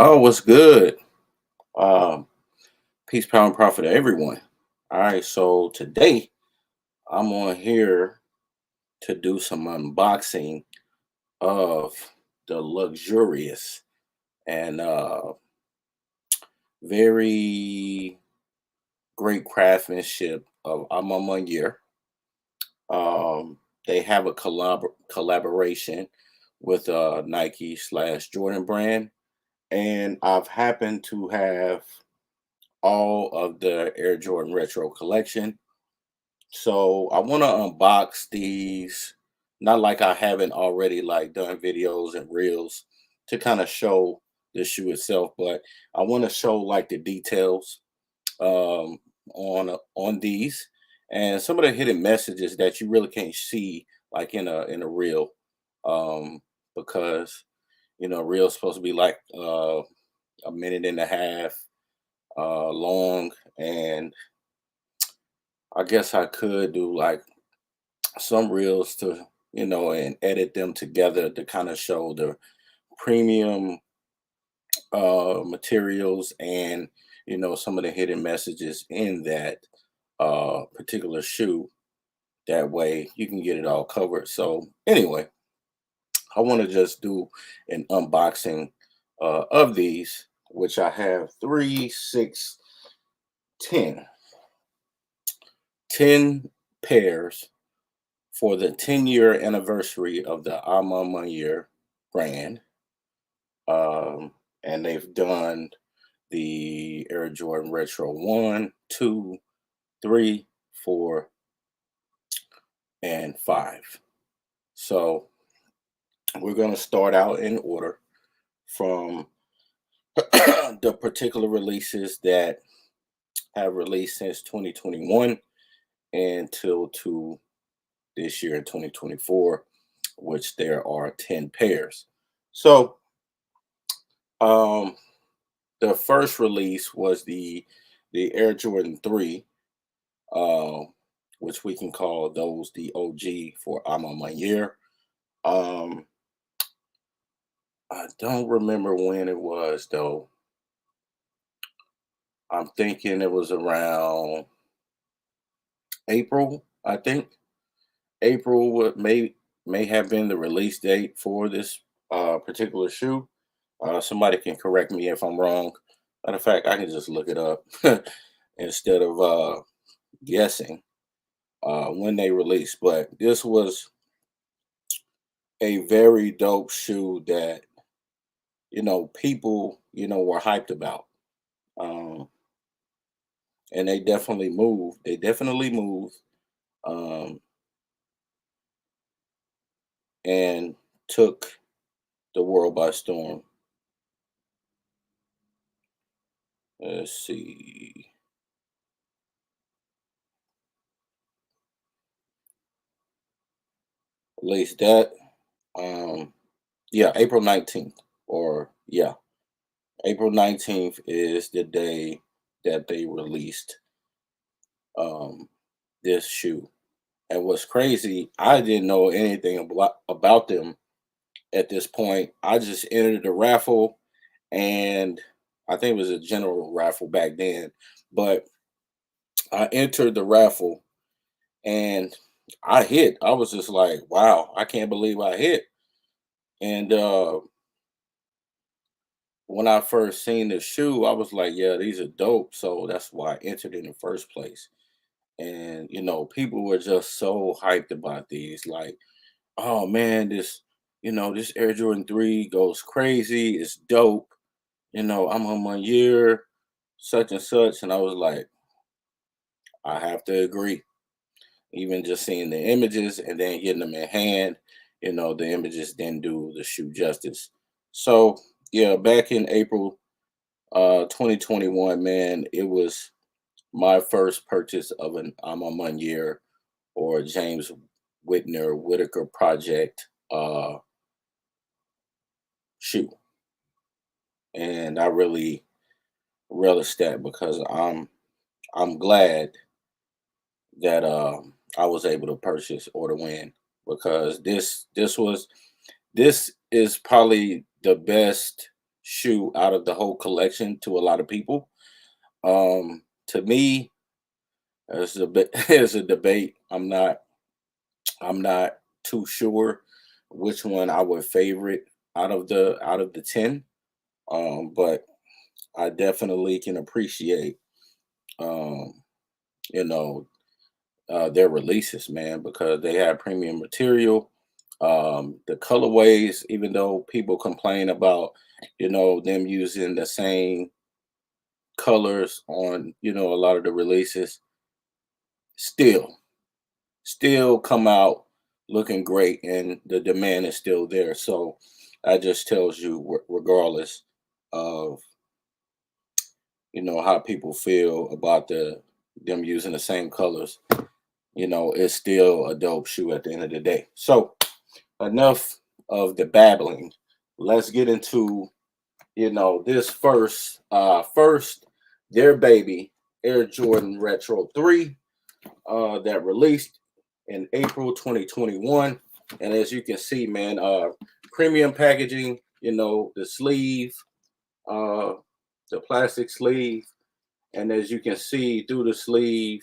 Oh, what's good? Um, Peace, power, and profit to everyone. All right, so today I'm on here to do some unboxing of the luxurious and very great craftsmanship of Maniere. They have a collaboration with Nike slash Jordan brand, and I've happened to have all of the Air Jordan Retro collection. So I want to unbox these, not like I haven't already like done videos and reels to kind of show the shoe itself, but I want to show like the details um, on these and some of the hidden messages that you really can't see like in a reel, um, because reel's supposed to be like a minute and a half long, and I guess I could do like some reels to, and edit them together to kind of show the premium materials and, some of the hidden messages in that particular shoe. That way you can get it all covered. So, anyway, I want to just do an unboxing of these, which I have three, six, 10, 10 pairs for the 10-year anniversary of the Alma Maniere brand. And they've done the Air Jordan Retro 1, 2, 3, 4, and 5. So we're going to start out in order from the particular releases that have released since 2021 until to this year in 2024, which there are 10 pairs. So um, the first release was the Air Jordan 3, uh, which we can call those the OG for Ama Maniere. Um, I don't remember when it was though. I'm thinking it was around April. I think April may have been the release date for this particular shoe. Somebody can correct me if I'm wrong. Matter of fact, I can just look it up instead of guessing when they released. But this was a very dope shoe that people were hyped about, um, and they definitely moved. They definitely moved, um, and took the world by storm. Let's see. At least that. Um, yeah, April 19th, or yeah, April 19th is the day that they released um, this shoe. And what's crazy, I didn't know anything about them at this point. I just entered the raffle, and I think it was a general raffle back then. But I entered the raffle and I hit. I was just like, wow, I can't believe I hit. And when I first seen the shoe, I was like, yeah, these are dope. So that's why I entered in the first place. And people were just so hyped about these. Like, oh man, this Air Jordan 3 goes crazy. It's dope. I'm on my year, such and such. And I was like, I have to agree. Even just seeing the images and then getting them in hand, the images didn't do the shoe justice. So yeah, back in April 2021, man, it was my first purchase of an Alma Maniere or James Whitaker project shoe. And I really relish that because I'm glad that I was able to purchase or to win, because this is probably the best shoe out of the whole collection to a lot of people. To me, it's a bit it's a debate. I'm not too sure which one I would favorite out of the 10. But I definitely can appreciate um, you know, their releases, man, because they have premium material. The colorways, even though people complain about, them using the same colors on, a lot of the releases, still, still come out looking great, and the demand is still there. So that just tells you, regardless of, how people feel about them using the same colors, it's still a dope shoe at the end of the day. So enough of the babbling. Let's get into, this first their baby Air Jordan Retro 3 that released in April 2021. And as you can see, man, premium packaging, the sleeve, uh the plastic sleeve, and as you can see through the sleeve,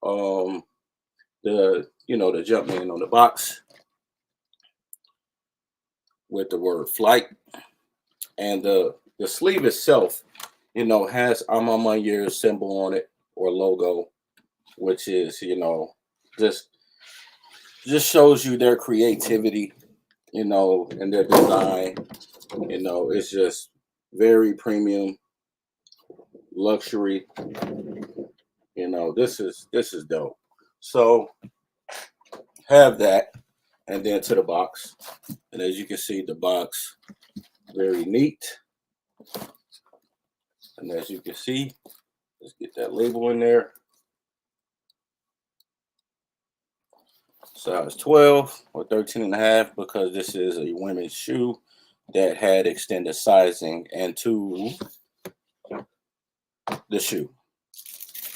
um the Jumpman on the box with the word flight, and the sleeve itself, has I'm on my year symbol on it, or logo, which is, just just shows you their creativity, and their design. It's just very premium luxury. This is dope. So have that, and then to the box. And as you can see, the box very neat. And as you can see, let's get that label in there. Size 12 or 13 and a half, because this is a women's shoe that had extended sizing into the shoe.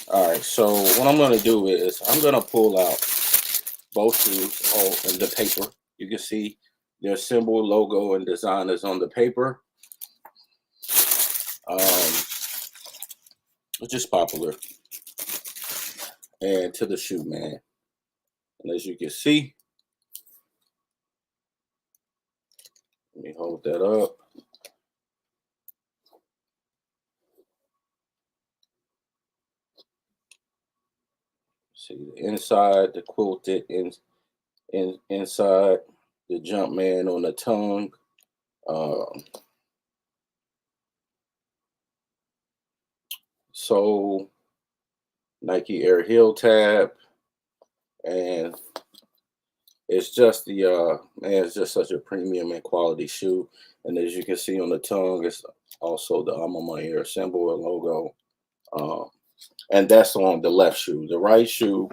All right, so what I'm going to do is I'm going to pull out both shoes in the paper. You can see their symbol, logo, and design is on the paper, which is popular. And to the shoe, man. And as you can see, let me hold that up. See the inside, the quilted inside, the Jumpman on the tongue. Sole, Nike Air heel tab, and it's just it's just such a premium and quality shoe. And as you can see on the tongue, it's also the Maniere symbol and logo. And that's on the left shoe. The right shoe,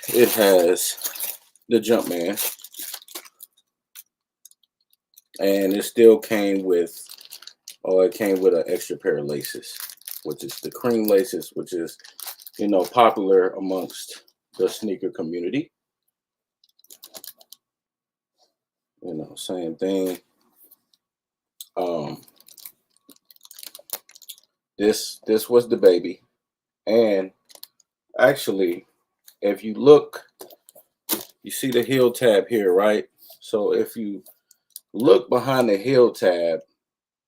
it has the Jumpman, and it still came with, it came with an extra pair of laces, which is the cream laces, which is, popular amongst the sneaker community. Same thing. This was the baby, and actually, if you look, you see the heel tab here, right? So if you look behind the heel tab,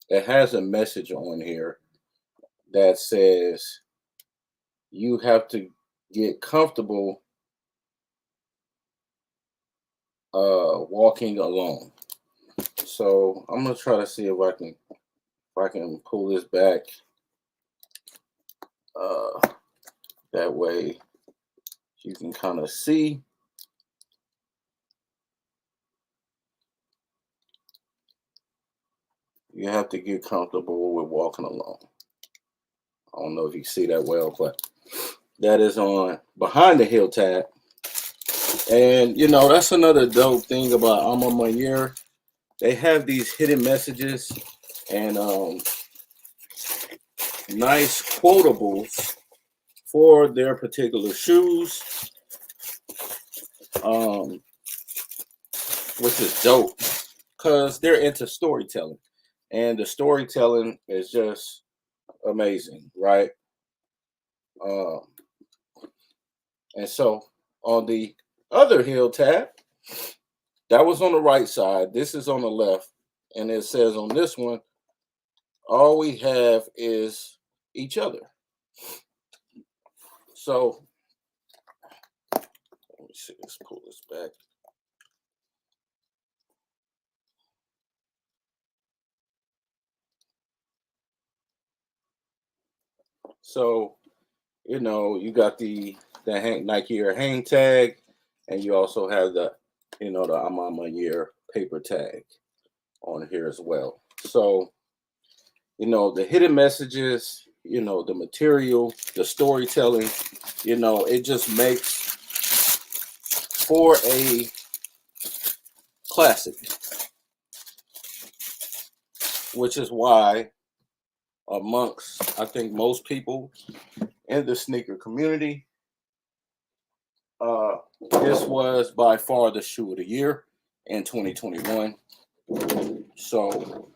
it has a message on here that says you have to get comfortable walking alone. So I'm gonna try to see if I can pull this back. That way you can kind of see. You have to get comfortable with walking alone. I don't know if you see that well, but that is on behind the heel tab. And that's another dope thing about Alma Maniere. They have these hidden messages and nice quotables for their particular shoes, which is dope because they're into storytelling. and the storytelling is just amazing, right? Um, and so on the other heel tab, that was on the right side. This is on the left, and it says on this one, all we have is each other. So let me see. Let's pull this back. So you got the Nike Air hang tag, and you also have the I'm on my year paper tag on here as well. So the hidden messages, the material, the storytelling, it just makes for a classic, which is why amongst I think most people in the sneaker community, uh, this was by far the shoe of the year in 2021. So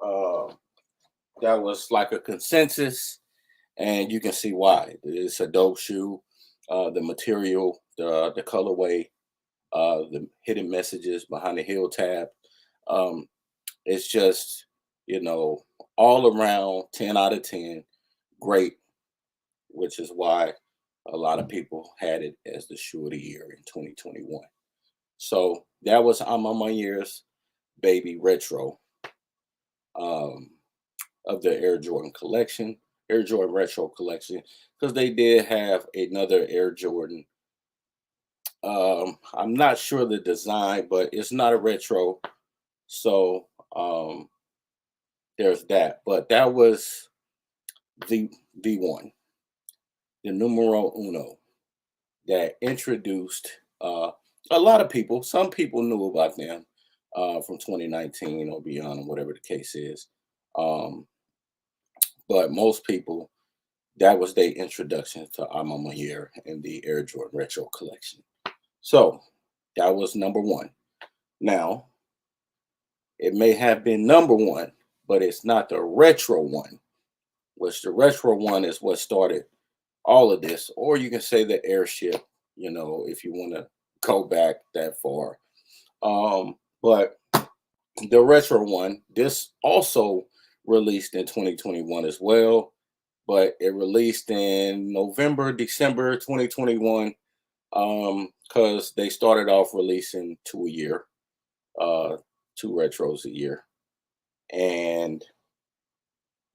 uh, that was like a consensus, and you can see why. It's a dope shoe. The material, the colorway, the hidden messages behind the heel tab. Um, it's just, you know, all around 10 out of 10, great, which is why a lot of people had it as the shoe of the year in 2021. So that was I'm on my year's baby retro um, of the Air Jordan collection, Air Jordan retro collection, because they did have another Air Jordan. I'm not sure the design, but it's not a retro. So there's that. But that was the one, the numero uno that introduced a lot of people. Some people knew about them from 2019 or beyond, or whatever the case is. Um, but most people, that was their introduction to Alma Maniere and the Air Jordan Retro collection. So that was number one. Now, it may have been number one, but it's not the retro one, which the retro one is what started all of this. Or you can say the airship, if you want to go back that far. But the retro one, this also released in 2021 as well, but it released in November, December 2021, because they started off releasing two a year, two retros a year, and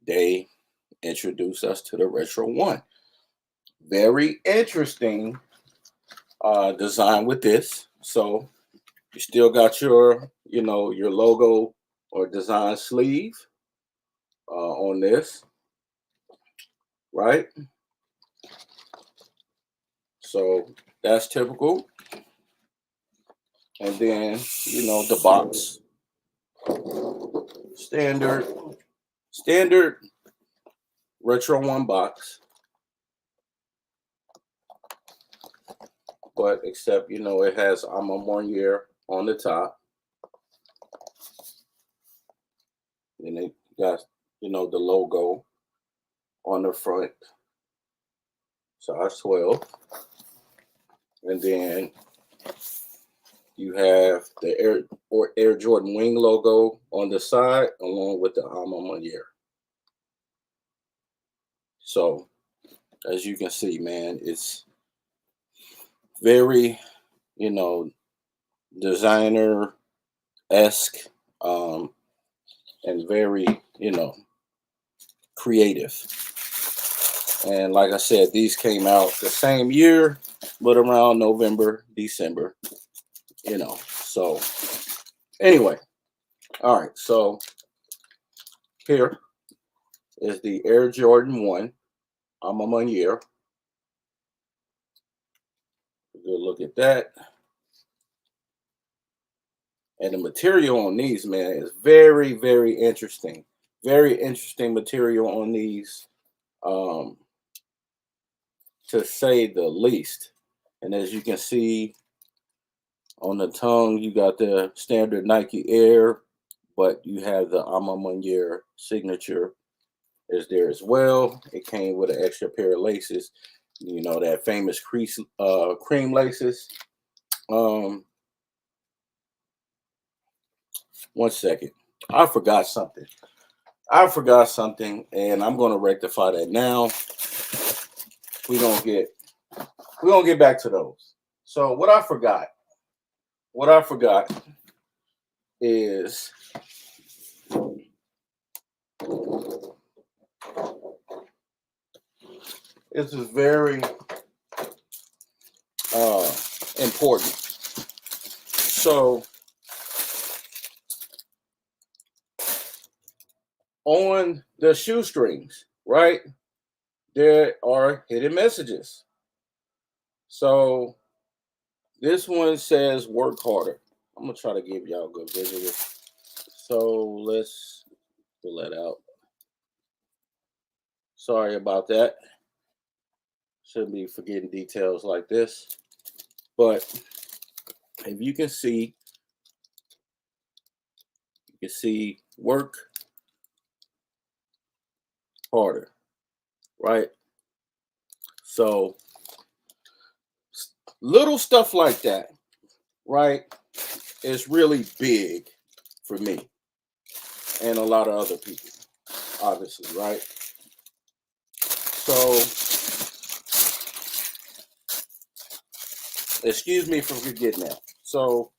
they introduced us to the retro one. Very interesting design with this. So you still got your logo or design sleeve on this, right? So that's typical. And then, the box, standard, standard retro one box, but except, it has I'm a 1 year on the top. And it got, the logo on the front, size 12. And then you have the Air Jordan Wing logo on the side, along with the I'm a 1 year. So as you can see, man, it's very, you know, designer esque, and very, creative. And like I said, these came out the same year, but around November, December, So anyway, all right. So here is the Air Jordan 1. I'm a Maniere. Good look at that. And the material on these, man, is very, very interesting. Very interesting material on these, um, to say the least. And as you can see on the tongue, you got the standard Nike Air but you have the Maniere signature is there as well. It came with an extra pair of laces, you know, that famous cream laces. Um, one second, I forgot something. I forgot something, and I'm gonna rectify that now. We're gonna get we're gonna get back to those. So what I forgot is this is very uh important. So on the shoestrings, right? There are hidden messages. So this one says work harder. I'm gonna try to give y'all a good visual. So let's pull that out. Sorry about that. Shouldn't be forgetting details like this. But if you can see work harder, right? So little stuff like that, right, is really big for me and a lot of other people, obviously, right? So excuse me for forgetting that. So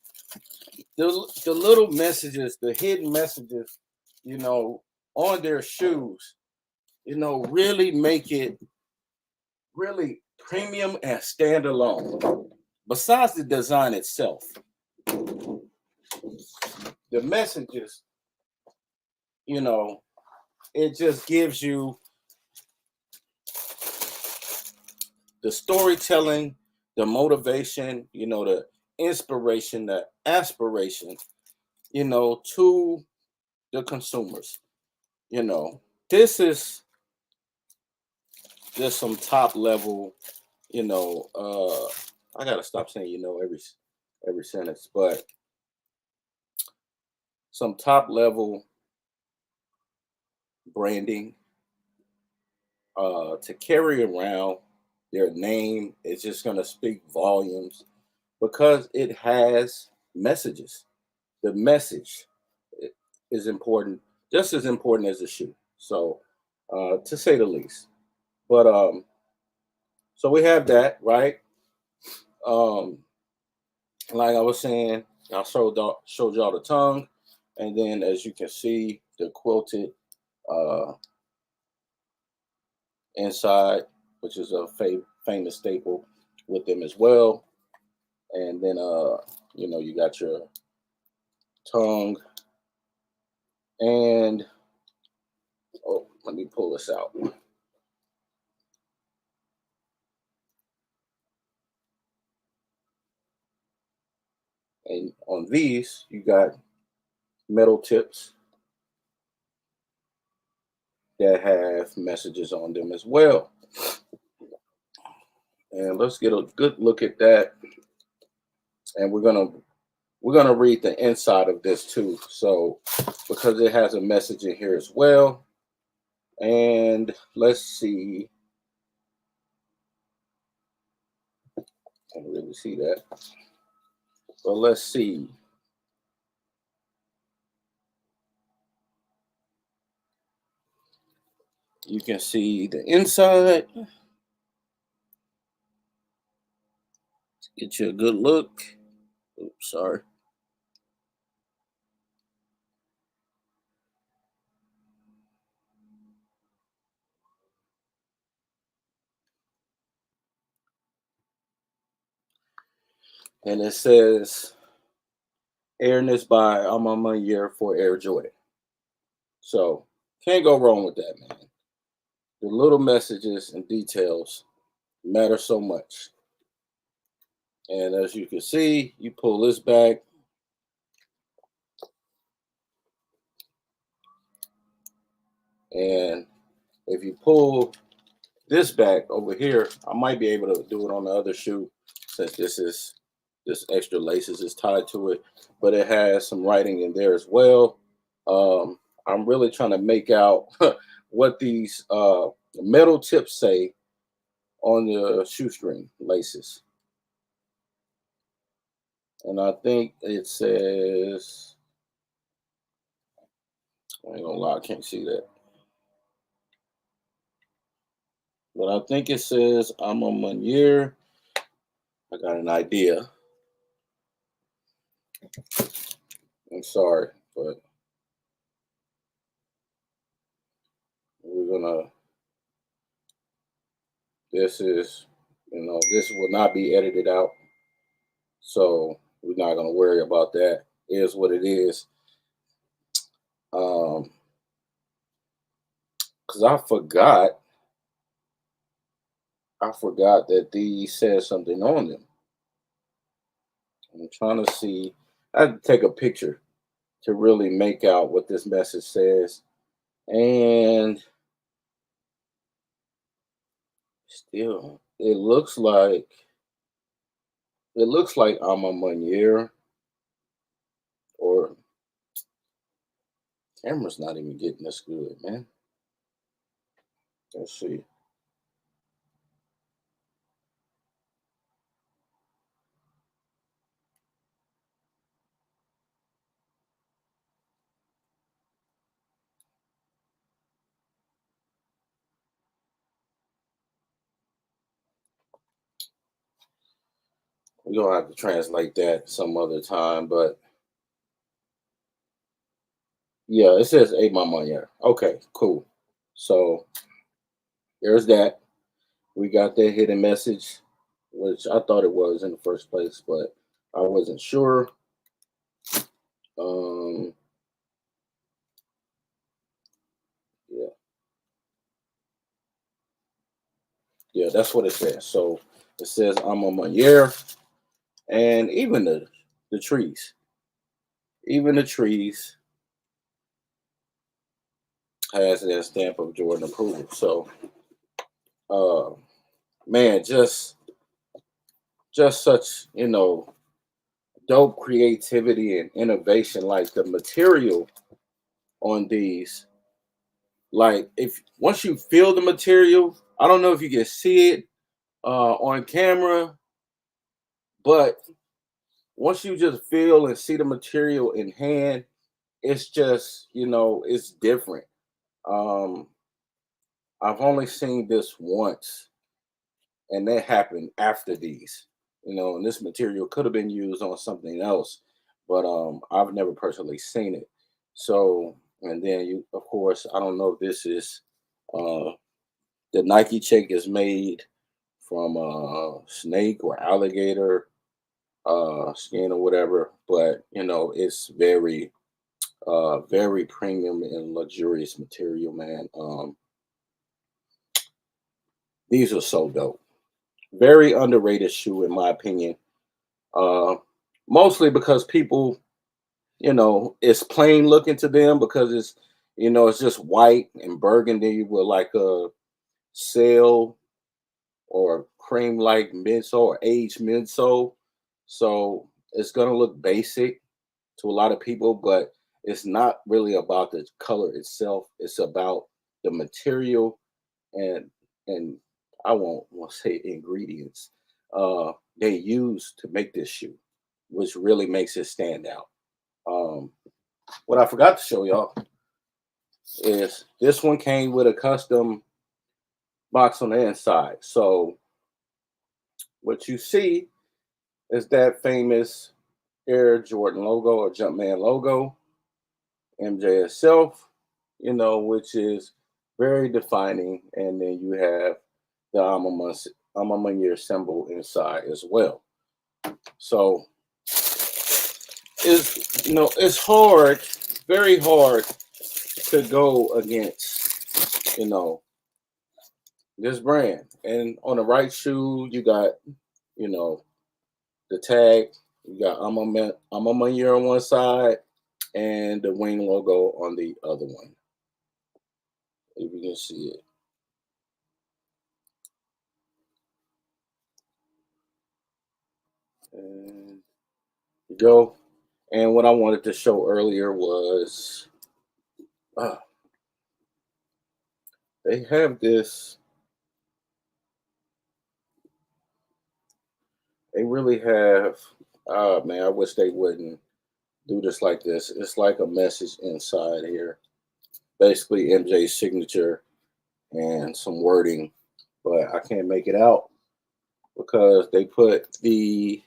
the little messages, the hidden messages, you know, on their shoes, you know, really make it really premium and standalone. Besides the design itself, the messages, you know, it just gives you the storytelling, the motivation, you know, the inspiration, the aspiration, you know, to the consumers. You know, this is just some top level, you know, I gotta stop saying you know every sentence, but some top level branding to carry around their name is just gonna speak volumes because it has messages. The message is important, just as important as the shoe. So, to say the least. But so we have that, right? Um, like I was saying, I showed y'all the tongue, and then as you can see, the quilted uh, inside, which is a famous staple with them as well. And then you know, you got your tongue, and oh, let me pull this out. And on these, you got metal tips that have messages on them as well. And let's get a good look at that. And we're gonna read the inside of this too. So because it has a message in here as well. And let's see. Can't really see that. But let's see. You can see the inside. Get you a good look. Oops, sorry. And it says Airness by Amama Year for Air Jordan. So can't go wrong with that, man. The little messages and details matter so much. And as you can see, you pull this back, and if you pull this back over here, I might be able to do it on the other shoe since this extra laces is tied to it, but it has some writing in there as well. I'm really trying to make out what these metal tips say on the shoestring laces. And I think it says, I ain't gonna lie, I can't see that. But I think it says I'm a Maniere. I got an idea. I'm sorry, but we're gonna, this is, this will not be edited out. So we're not gonna worry about that. It is what it is. Um, cause I forgot that these said something on them. I'm trying to see. I had to take a picture to really make out what this message says. And still, it looks like I'm a Maniere, or camera's not even getting this good, man. Let's see. We're gonna have to translate that some other time, but yeah, it says a my Maniere. Okay, cool. So there's that. We got that hidden message, which I thought it was in the first place, but I wasn't sure. Um, yeah, yeah, that's what it says. So it says I'm a Maniere, and even the trees, even the trees has that stamp of Jordan approval. So, uh, man, just such dope creativity and innovation. Like the material on these, like if once you feel the material, I don't know if you can see it on camera, but once you just feel and see the material in hand, it's just it's different. um I've only seen this once, and that happened after these. And this material could have been used on something else, but I've never personally seen it. So, and then you, of course, I don't know if this is uh the Nike check is made from snake or alligator skin or whatever, but it's very premium and luxurious material, man. These are so dope. Very underrated shoe, in my opinion. Uh, Mostly because people, it's plain looking to them because it's just white and burgundy with like a sail or cream like midsole or aged midsole. So it's gonna look basic to a lot of people, but it's not really about the color itself. It's about the material and and I won't want to say ingredients they use to make this shoe, which really makes it stand out. Um, what I forgot to show y'all is this one came with a custom box on the inside. So what you see is that famous Air Jordan logo or Jumpman logo, MJ itself, which is very defining. And then you have the Alma Year symbol inside as well. So it's hard, very hard to go against, this brand. And on the right shoe, you got, you know, the tag, you got I'm a Year on one side and the wing logo on the other one. If you can see it. And you go. And what I wanted to show earlier was Uh, they have this. They really have. Man, I wish they wouldn't do this like this. It's like a message inside here. Basically, MJ's signature and some wording, but I can't make it out because they put the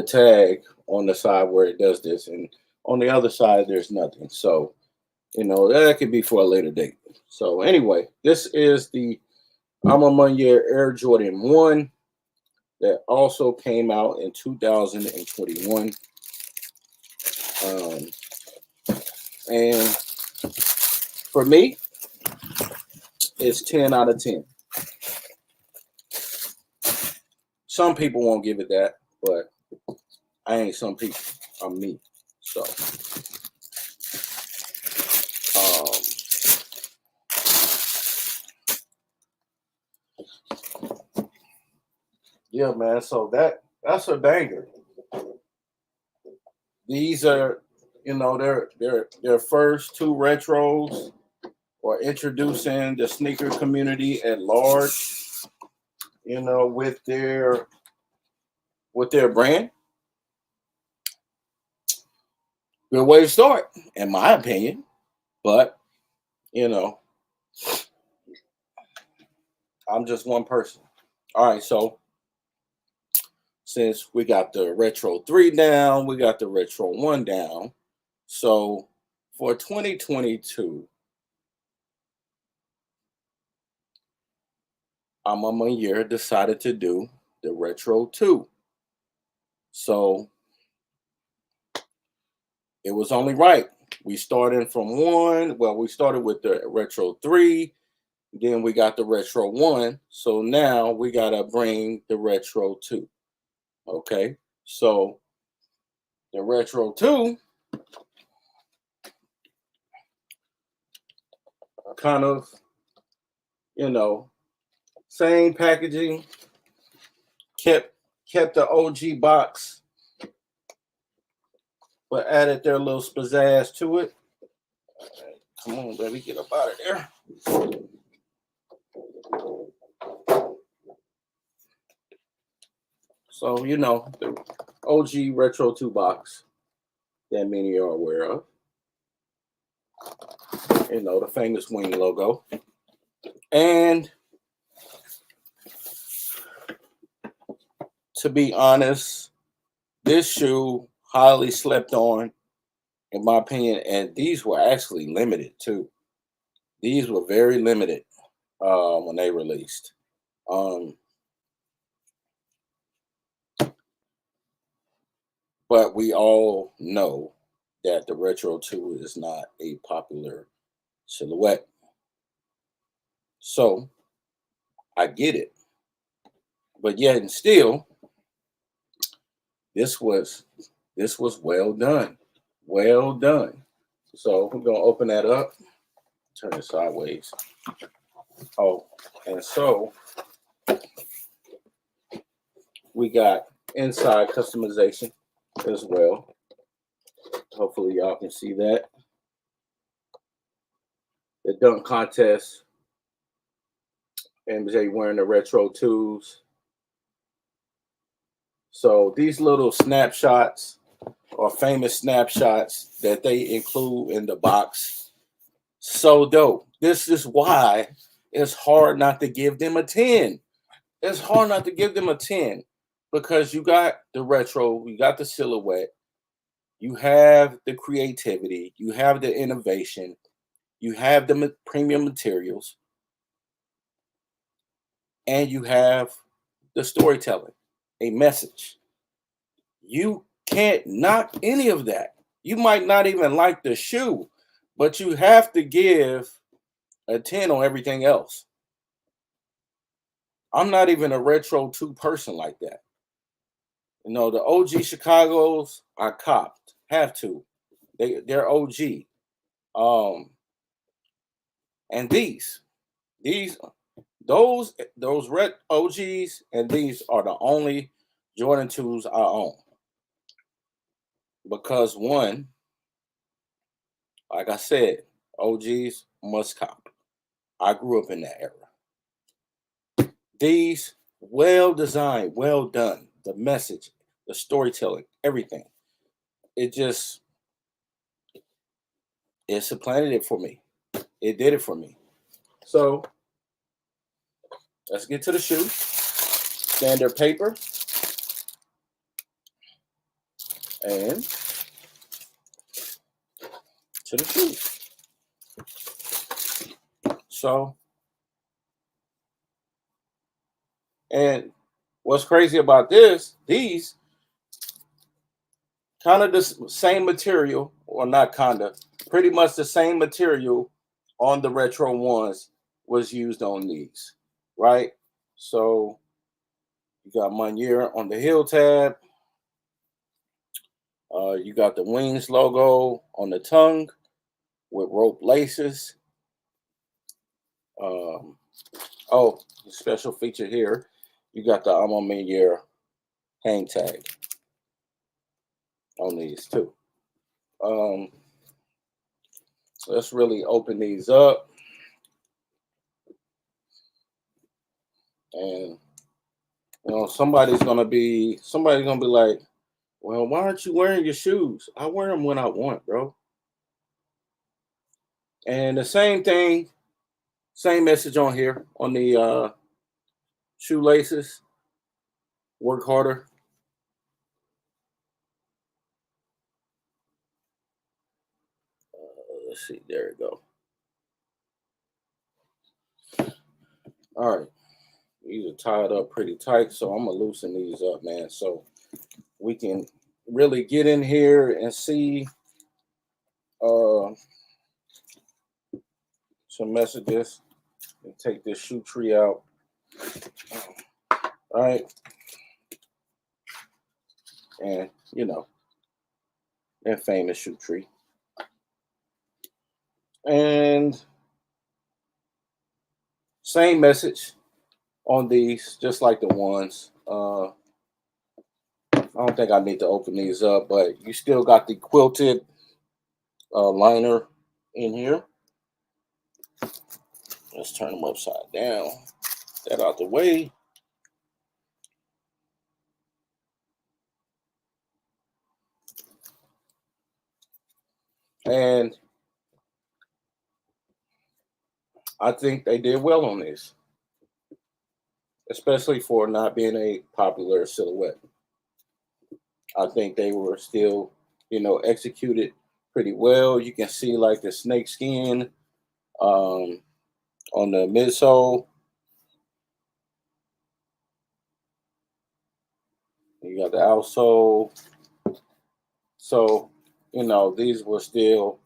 tag on the side where it does this, and on the other side there's nothing. So that could be for a later date. So anyway, this is the Maniere Air Jordan 1 that also came out in 2021. Um, and for me, it's 10 out of 10. Some people won't give it that, but I ain't some people. I'm me. So, um, yeah, man. So that's a banger. These are, their first two retros, or introducing the sneaker community at large, with their brand. Good way to start, in my opinion. But you know, I'm just one person. All right, so since we got the Retro 3 down, we got the Retro 1 down. So for 2022, Year decided to do the Retro 2. So it was only right. We started from one. Well, we started with the Retro 3, then we got the Retro 1. So now we got to bring the Retro 2. Okay. So the Retro 2 kind of, you know, same packaging, kept the OG box, but added their little pizzazz to it. Come on, baby, get up out of there. So, the OG Retro 2 box that many are aware of. The famous wing logo. And to be honest, this shoe highly slept on, in my opinion, and these were actually limited too. These were very limited when they released. Um, but we all know that the Retro 2 is not a popular silhouette. So I get it. But yet and still, this was well done. Well done. So we're gonna open that up, turn it sideways. Oh, and so we got inside customization as well. Hopefully y'all can see that. The dunk contest, MJ wearing the Retro 2s. So these little snapshots or famous snapshots that they include in the box, so dope. This is why it's hard not to give them a 10. It's hard not to give them a 10 because you got the retro, you got the silhouette, you have the creativity, you have the innovation, you have the premium materials, and you have the storytelling, a message. You can't knock any of that. You might not even like the shoe, but you have to give a 10 on everything else. I'm not even a Retro 2 person like that. The OG Chicago's I copped. Have to. They're OG. And these those red OGs, and these are the only Jordan 2s I own. Because one, Like I said, OGs must cop. I grew up in that era. These well designed, well done. The message, the storytelling, everything. It just it supplanted it for me. It did it for me. So let's get to the shoe. Standard paper and to the shoe. So, and what's crazy about these kind of the same material, or not kind of, pretty much the same material on the retro ones was used on these, right? So you got Maniere on the heel tab. You got the wings logo on the tongue with rope laces. Um, oh, special feature here. You got the I'm on Maniere hang tag on these too. Um, let's really open these up, and somebody's gonna be like, well, why aren't you wearing your shoes? I wear them when I want, bro. And the same thing, same message on here on the shoelaces. Work harder. Let's see, there we go. All right, these are tied up pretty tight, so I'm gonna loosen these up, man, so we can really get in here and see uh, some messages. And take this shoe tree out. All right, and that famous shoe tree. And same message on these, just like the ones. I don't think I need to open these up, but you still got the quilted liner in here. Let's turn them upside down. That out the way. And I think they did well on this, especially for not being a popular silhouette. I think they were still, executed pretty well. You can see like the snake skin on the midsole. You got the outsole. So, these were still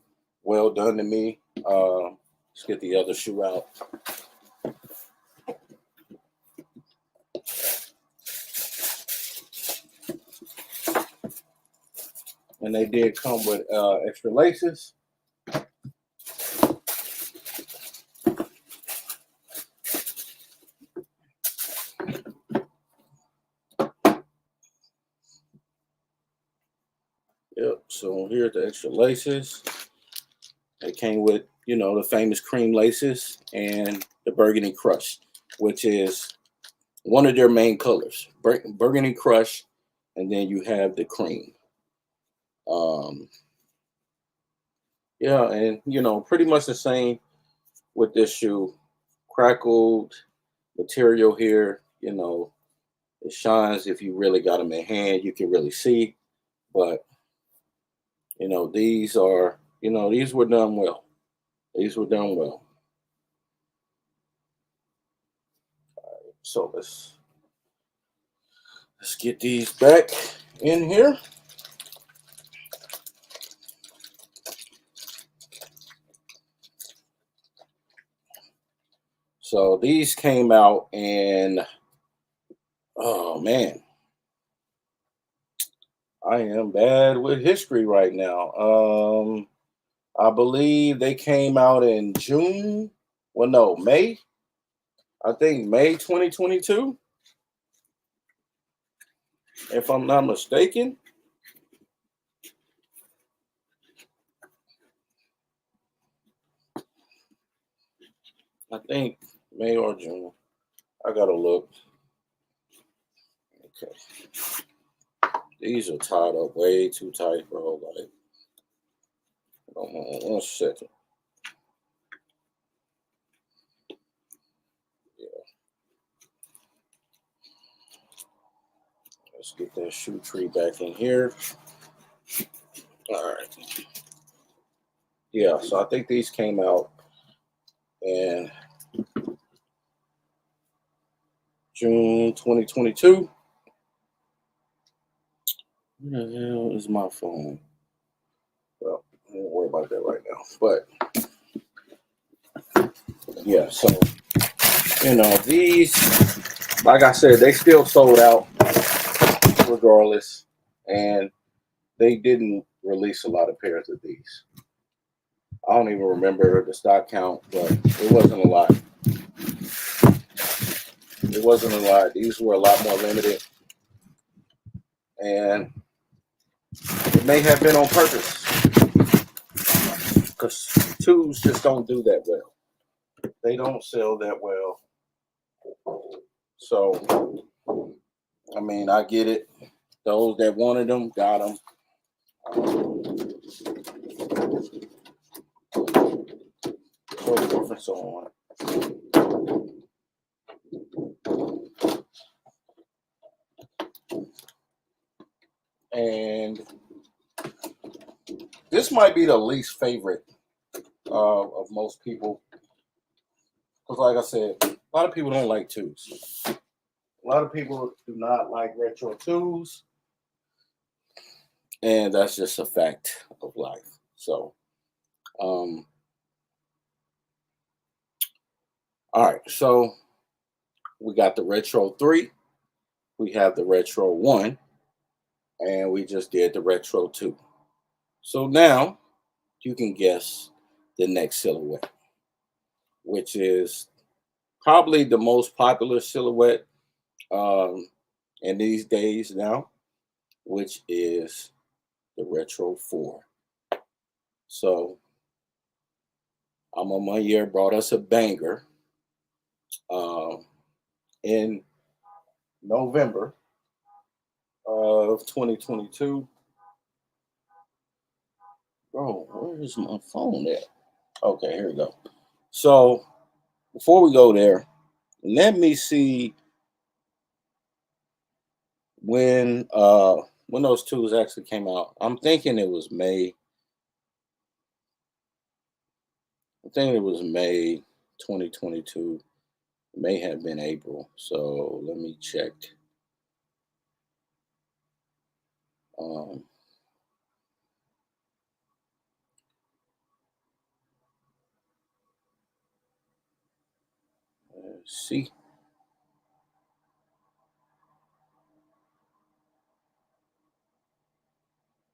well done to me. Let's get the other shoe out. And they did come with extra laces. Yep, so here's the extra laces. They came with, the famous cream laces and the burgundy crush, which is one of their main colors. Burgundy crush, and then you have the cream. Yeah, and pretty much the same with this shoe. Crackled material here, it shines if you really got them in hand. You can really see, but these are, these were done well. These were done well. So let's get these back in here. So these came out in, oh man, I am bad with history right now. I believe they came out in June. Well, no, May. I think May 2022, if I'm not mistaken. I think May or June. I gotta look. Okay. These are tied up way too tight, bro. Like, hold on 1 second. Yeah, let's get that shoe tree back in here. All right. Yeah, so I think these came out in June 2022. Where the hell is my phone? Well, I don't worry about that right now. But yeah, so these, like I said, they still sold out regardless, and they didn't release a lot of pairs of these. I don't even remember the stock count, but it wasn't a lot. It wasn't a lot. These were a lot more limited, and it may have been on purpose because twos just don't do that well. They don't sell that well. So, I mean, I get it. Those that wanted them got them. So forth and so on. And this might be the least favorite of most people. Because, like I said, a lot of people don't like twos. A lot of people do not like retro twos. And that's just a fact of life. So, all right. So, we got the Retro 3. We have the Retro 1. And we just did the Retro 2. So now you can guess the next silhouette, which is probably the most popular silhouette in these days now, which is the Retro 4. So Maniere brought us a banger in November of 2022. Bro, where is my phone at? Okay, here we go. So before we go there, let me see when those twos actually came out. I'm thinking it was May. I think it was May 2022. It may have been April. So let me check. Um, let's see.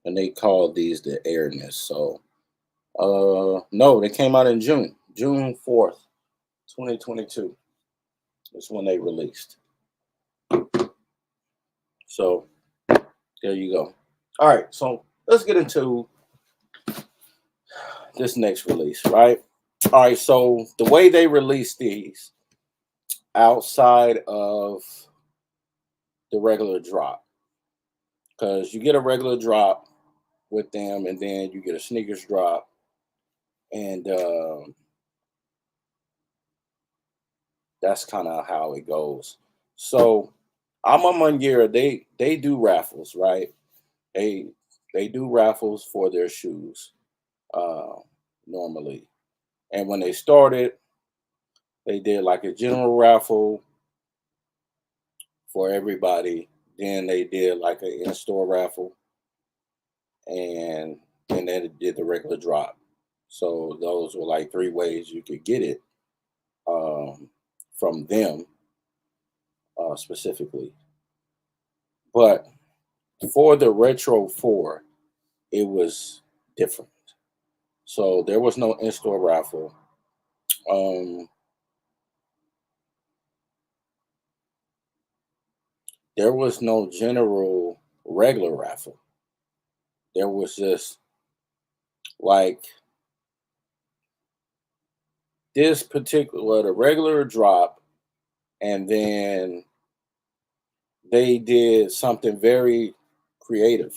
And they called these the Airness. So no, they came out in June 4th, 2022. That's when they released. So there you go. All right, so let's get into this next release, right? All right, so the way they release these outside of the regular drop, because you get a regular drop with them, and then you get a sneakers drop, and that's kind of how it goes. So I'm a Maniere. They do raffles, right? They they do raffles for their shoes uh, normally, and when they started, they did like a general raffle for everybody. Then they did like an in-store raffle, and then they did the regular drop. So those were like three ways you could get it from them specifically. But for the Retro 4, it was different. So there was no in-store raffle. Um, there was no general regular raffle. There was just like this particular, well, the regular drop, and then they did something very creative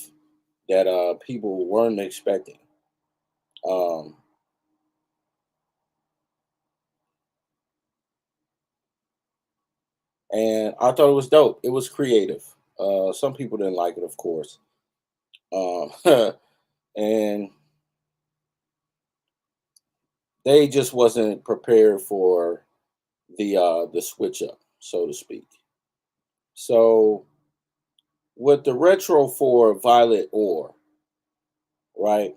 that people weren't expecting. Um, and I thought it was dope. It was creative. Some people didn't like it, of course. Um, and they just wasn't prepared for the switch up, so to speak. So with the retro for Violet Ore, right?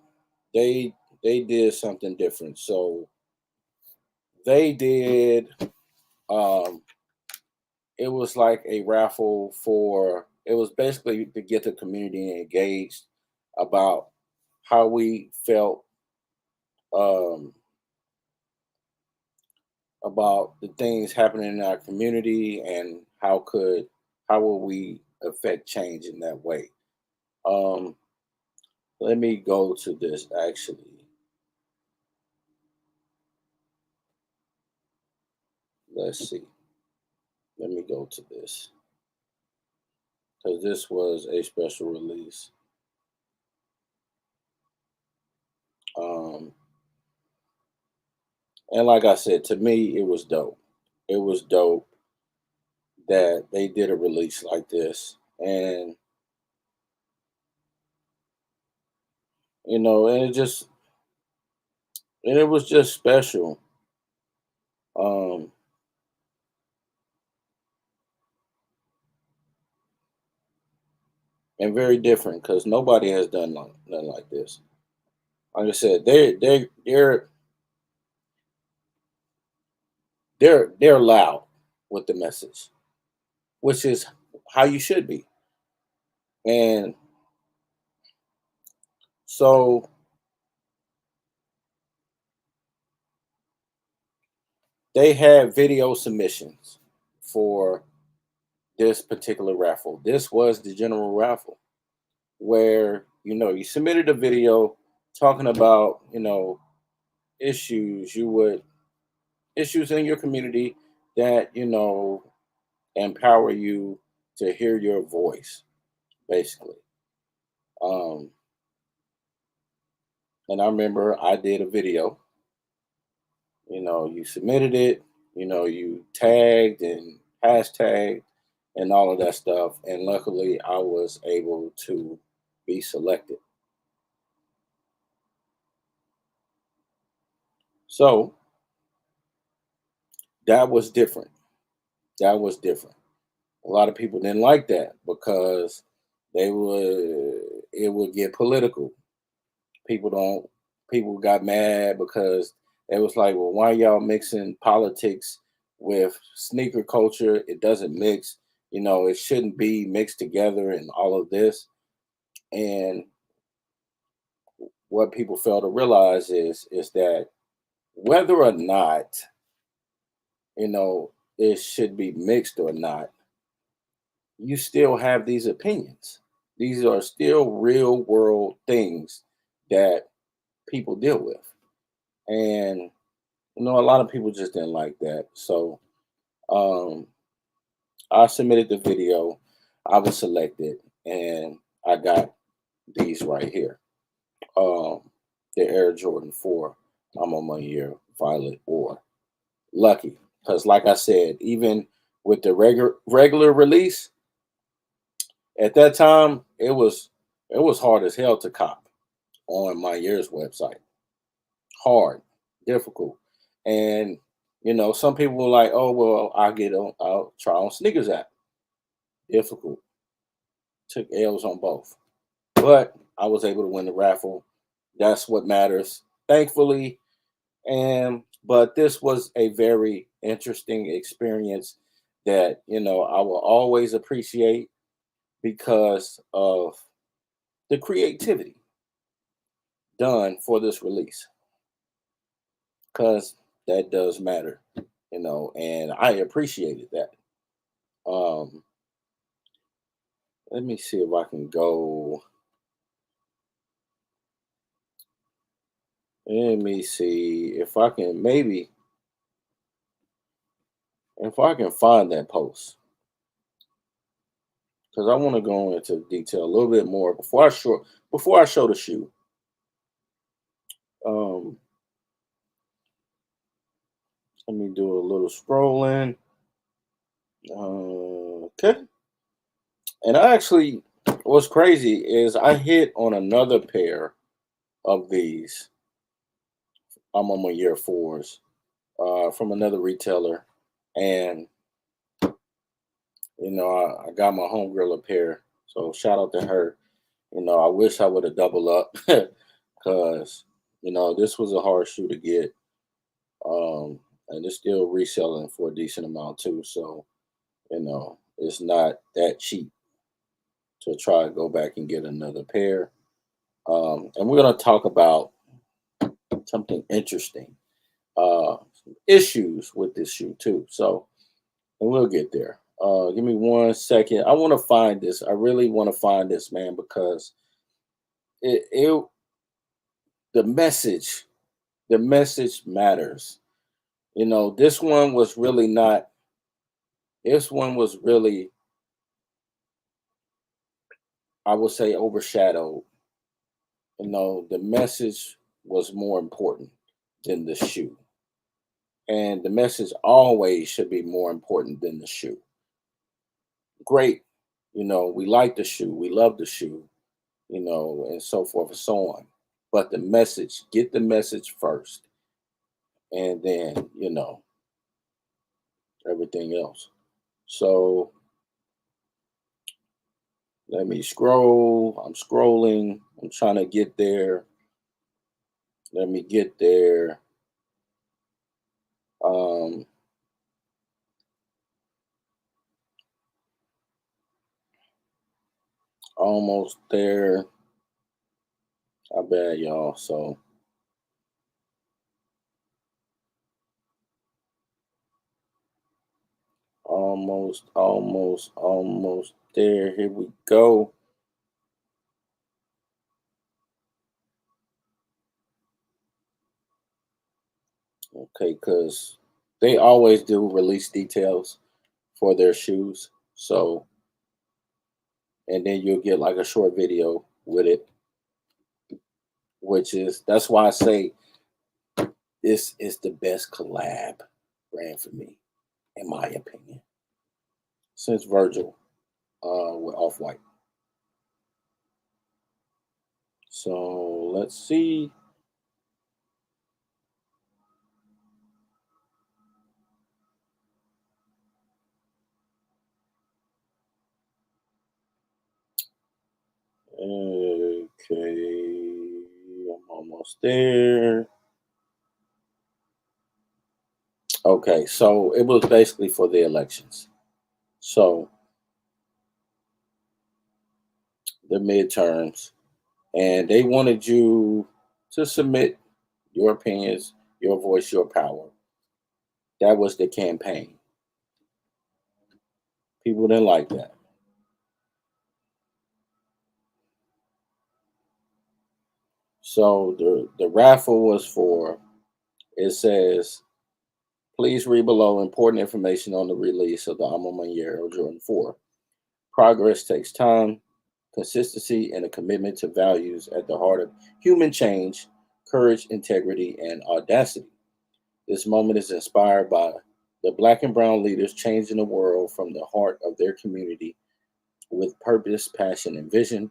They they did something different. So they did um it was like a raffle for, it was basically to get the community engaged about how we felt um about the things happening in our community, and how will we affect change in that way. um Let me go to this actually. Let's see. Let me go to this because this was a special release. Um, and like I said, to me, it was dope. It was dope that they did a release like this, and and it was just special, um, and very different because nobody has done nothing like this. Like I said, they're loud with the message, which is how you should be. And so they had video submissions for this particular raffle. This was the general raffle where you submitted a video talking about issues you would issues in your community that empower you to hear your voice, basically. Um, and I remember I did a video. You submitted it. You tagged and hashtagged and all of that stuff. And luckily, I was able to be selected. So that was different. That was different. A lot of people didn't like that because they would it would get political. People don't People got mad because it was like, well, why y'all mixing politics with sneaker culture? It doesn't mix. It shouldn't be mixed together and all of this. And what people fail to realize is that whether or not it should be mixed or not, you still have these opinions. These are still real world things that people deal with. And a lot of people just didn't like that. So um I submitted the video, I was selected, and I got these right here. Um the Air Jordan 4. I'm on my year Violet Ore. Lucky. Because like I said, even with the regular release, at that time, it was hard as hell to cop on my year's website. Hard, difficult, and some people were like, "Oh well, I'll try on sneakers app." Difficult. Took L's on both, but I was able to win the raffle. That's what matters, thankfully. And but this was a very interesting experience that I will always appreciate because of the creativity done for this release, because that does matter, and I appreciated that. Um, Let me see if I can go. Let me see if I can maybe. If I can find that post, because I want to go into detail a little bit more before I show the shoe. Um, Let me do a little scrolling. Okay, and what's crazy is I hit on another pair of these. I'm on my year fours from another retailer, and I got my homegirl a pair. So shout out to her. I wish I would have doubled up because this was a hard shoe to get, and it's still reselling for a decent amount too. So it's not that cheap to try to go back and get another pair. And we're gonna talk about something interesting, some issues with this shoe too. So, and we'll get there. Give me 1 second. I want to find this. I really want to find this, man, because it the message, the message matters. This one was really not. This one was really, I would say, overshadowed. The message was more important than the shoe, and the message always should be more important than the shoe. Great, we like the shoe, we love the shoe, and so forth and so on. But the message, get the message first, and then everything else. So let me scroll. I'm scrolling. I'm trying to get there. Let me get there. Um, Almost there. I bet y'all. So almost there. Here we go. Okay, because they always do release details for their shoes. So, and then you'll get like a short video with it, that's why I say this is the best collab brand for me, in my opinion, since Virgil with Off White. So let's see. Okay, I'm almost there. Okay, so it was basically for the elections. So the midterms, and they wanted you to submit your opinions, your voice, your power. That was the campaign. People didn't like that. So the raffle was for, it says, please read below important information on the release of the Alma Maniere Jordan 4. Progress takes time, consistency, and a commitment to values at the heart of human change, courage, integrity, and audacity. This moment is inspired by the Black and Brown leaders changing the world from the heart of their community with purpose, passion, and vision,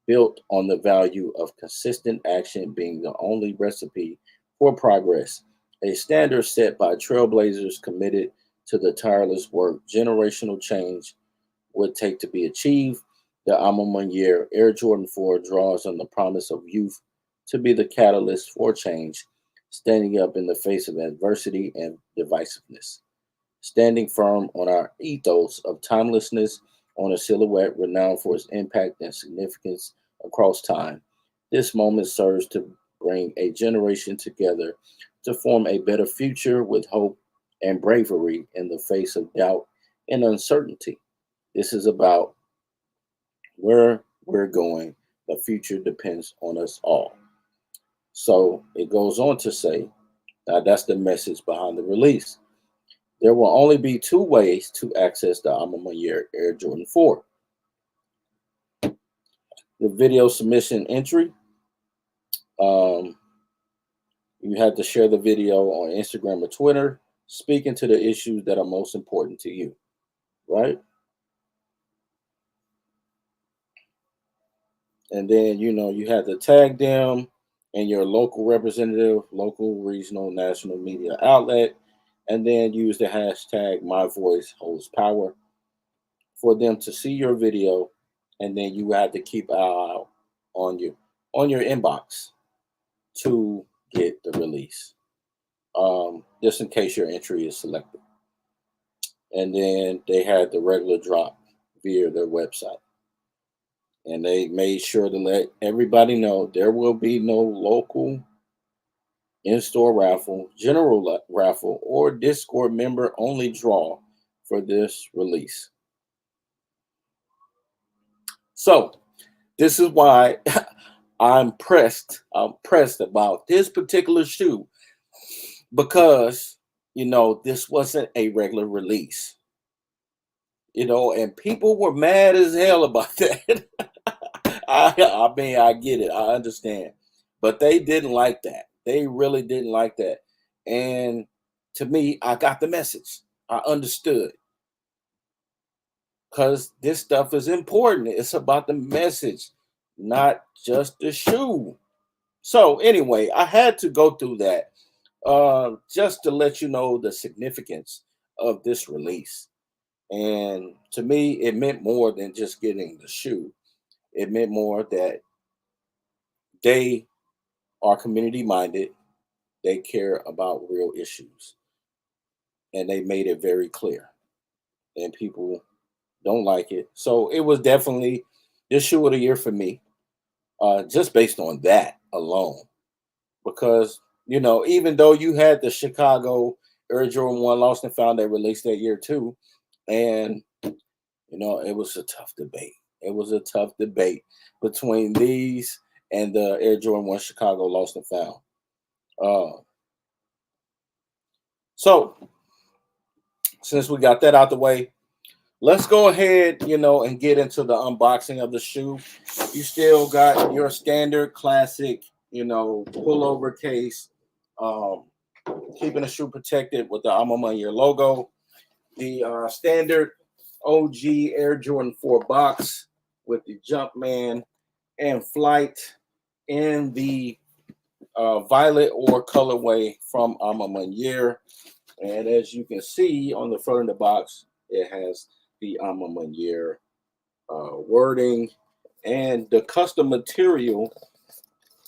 built on the value of consistent action being the only recipe for progress, a standard set by trailblazers committed to the tireless work generational change would take to be achieved. The Alma Maniere Air Jordan 4 draws on the promise of youth to be the catalyst for change, standing up in the face of adversity and divisiveness, standing firm on our ethos of timelessness, on a silhouette renowned for its impact and significance across time. This moment serves to bring a generation together to form a better future with hope and bravery in the face of doubt and uncertainty. This is about where we're going. The future depends on us all. So it goes on to say, now that's the message behind the release. There will only be two ways to access the Maniere Air Jordan 4. The video submission entry. Um, you have to share the video on Instagram or Twitter, speaking to the issues that are most important to you, right? And then, you have to tag them and your local representative, local, regional, national media outlet, and then use the hashtag My Voice Holds Power for them to see your video. And then you have to keep an eye out on your inbox to get the release, just in case your entry is selected. And then they had the regular drop via their website. And they made sure to let everybody know there will be no local in-store raffle, general raffle, or Discord member only draw for this release. So this is why I'm pressed about this particular shoe, because this wasn't a regular release. And people were mad as hell about that. I mean, I get it. I understand. But they didn't like that. They really didn't like that. And to me, I got the message. I understood. Because this stuff is important. It's about the message, not just the shoe. So anyway, I had to go through that just to let you know the significance of this release. And to me, it meant more than just getting the shoe. It meant more that they are community minded. They care about real issues. And they made it very clear. And people don't like it. So it was definitely the shoe of the year for me, just based on that alone. Because, even though you had the Chicago Air Jordan 1 Lost and Found that released that year too, and, it was a tough debate. It was a tough debate between these and the Air Jordan 1 Chicago Lost and Found. So, since we got that out the way, let's go ahead, and get into the unboxing of the shoe. You still got your standard classic, pullover case, keeping the shoe protected with the Maniere logo. The standard OG Air Jordan 4 box with the Jumpman and Flight in the violet or colorway from Maniere. And as you can see on the front of the box, it has the Maniere wording and the custom material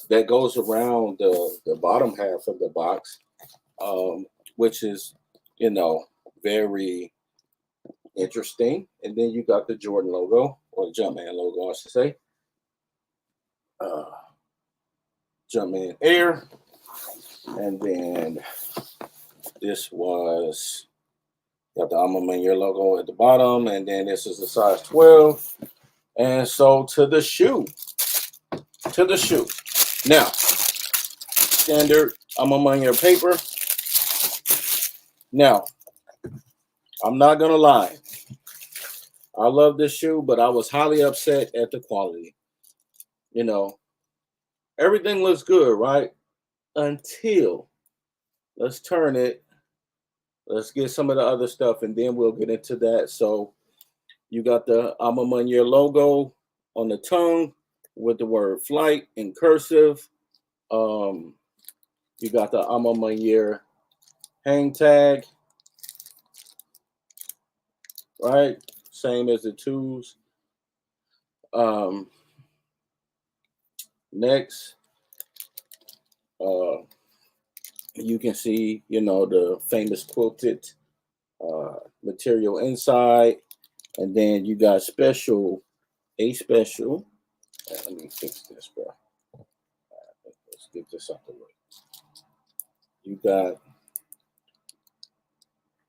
that goes around the bottom half of the box, which is, very interesting. And then you got the Jordan logo, or the Jumpman logo, I should say. Jumpman Air. And then this was got the Maniere logo at the bottom, and then this is the size 12. And so to the shoe. Now, standard Maniere paper. Now, I'm not gonna lie. I love this shoe, but I was highly upset at the quality. Everything looks good, right? Until let's turn it. Let's get some of the other stuff, and then we'll get into that. So you got the Maniere logo on the tongue with the word Flight in cursive. You got the Maniere hang tag, right? Same as the twos. Next, you can see, the famous quilted material inside, and then you got a special. Let me fix this, bro. Let's get this out the way. You got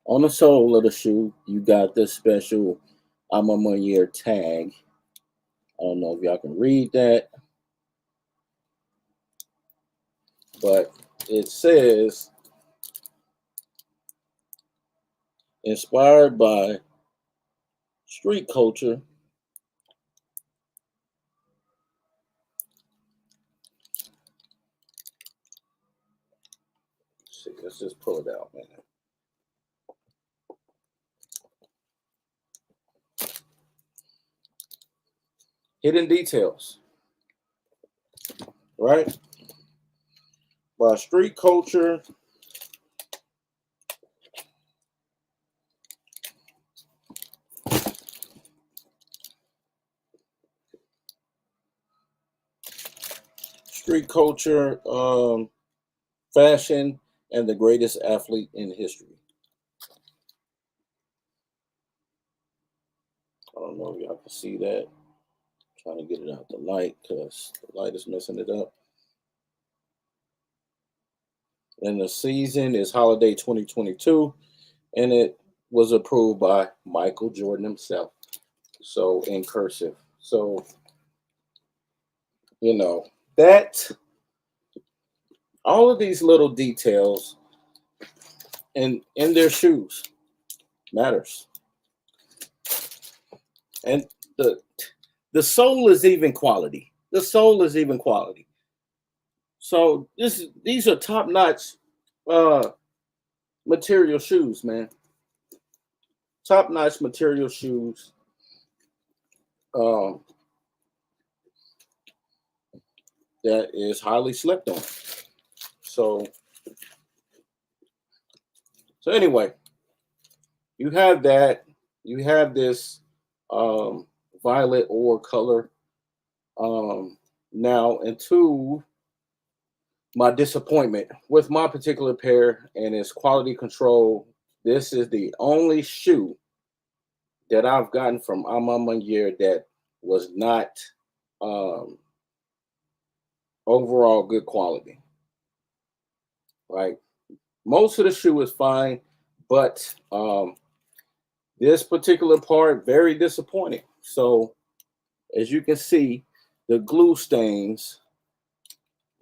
on the sole of the shoe, you got this special Maniere tag. I don't know if y'all can read that, but it says inspired by street culture. Let's see, let's just pull it out, man. Hidden details, right? By street culture. Street culture, fashion, and the greatest athlete in history. I don't know if y'all can see that. I'm trying to get it out the light because the light is messing it up. And the season is holiday 2022, and it was approved by Michael Jordan himself. So in cursive. So, you know, that all of these little details in their shoes matters. And the the sole is even quality. The sole is even quality. So these are top notch uh material shoes, man. Top notch material shoes. Um, that is highly slept on. So anyway, you have that. You have this um, violet ore color. Now, into my disappointment with my particular pair and its quality control. This is the only shoe that I've gotten from Maniere that was not um, overall good quality. Like most of the shoe is fine, but this particular part very disappointing. So as you can see, the glue stains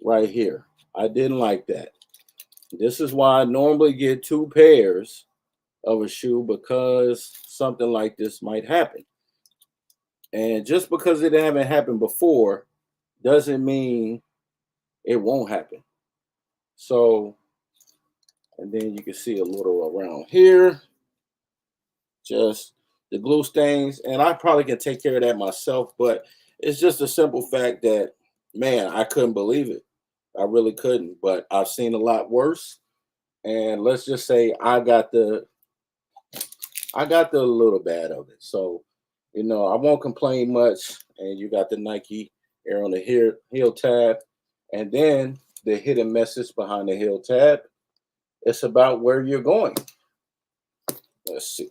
right here. I didn't like that. This is why I normally get two pairs of a shoe because something like this might happen. And just because it haven't happened before doesn't mean it won't happen. So, and then you can see a little around here, just the glue stains. And I probably can take care of that myself, but it's just a simple fact that, man, I couldn't believe it. I really couldn't, but I've seen a lot worse. And let's just say I got the little bad of it. So, I won't complain much. And you got the Nike Air on the heel tab. And then the hidden message behind the heel tab. It's about where you're going. Let's see.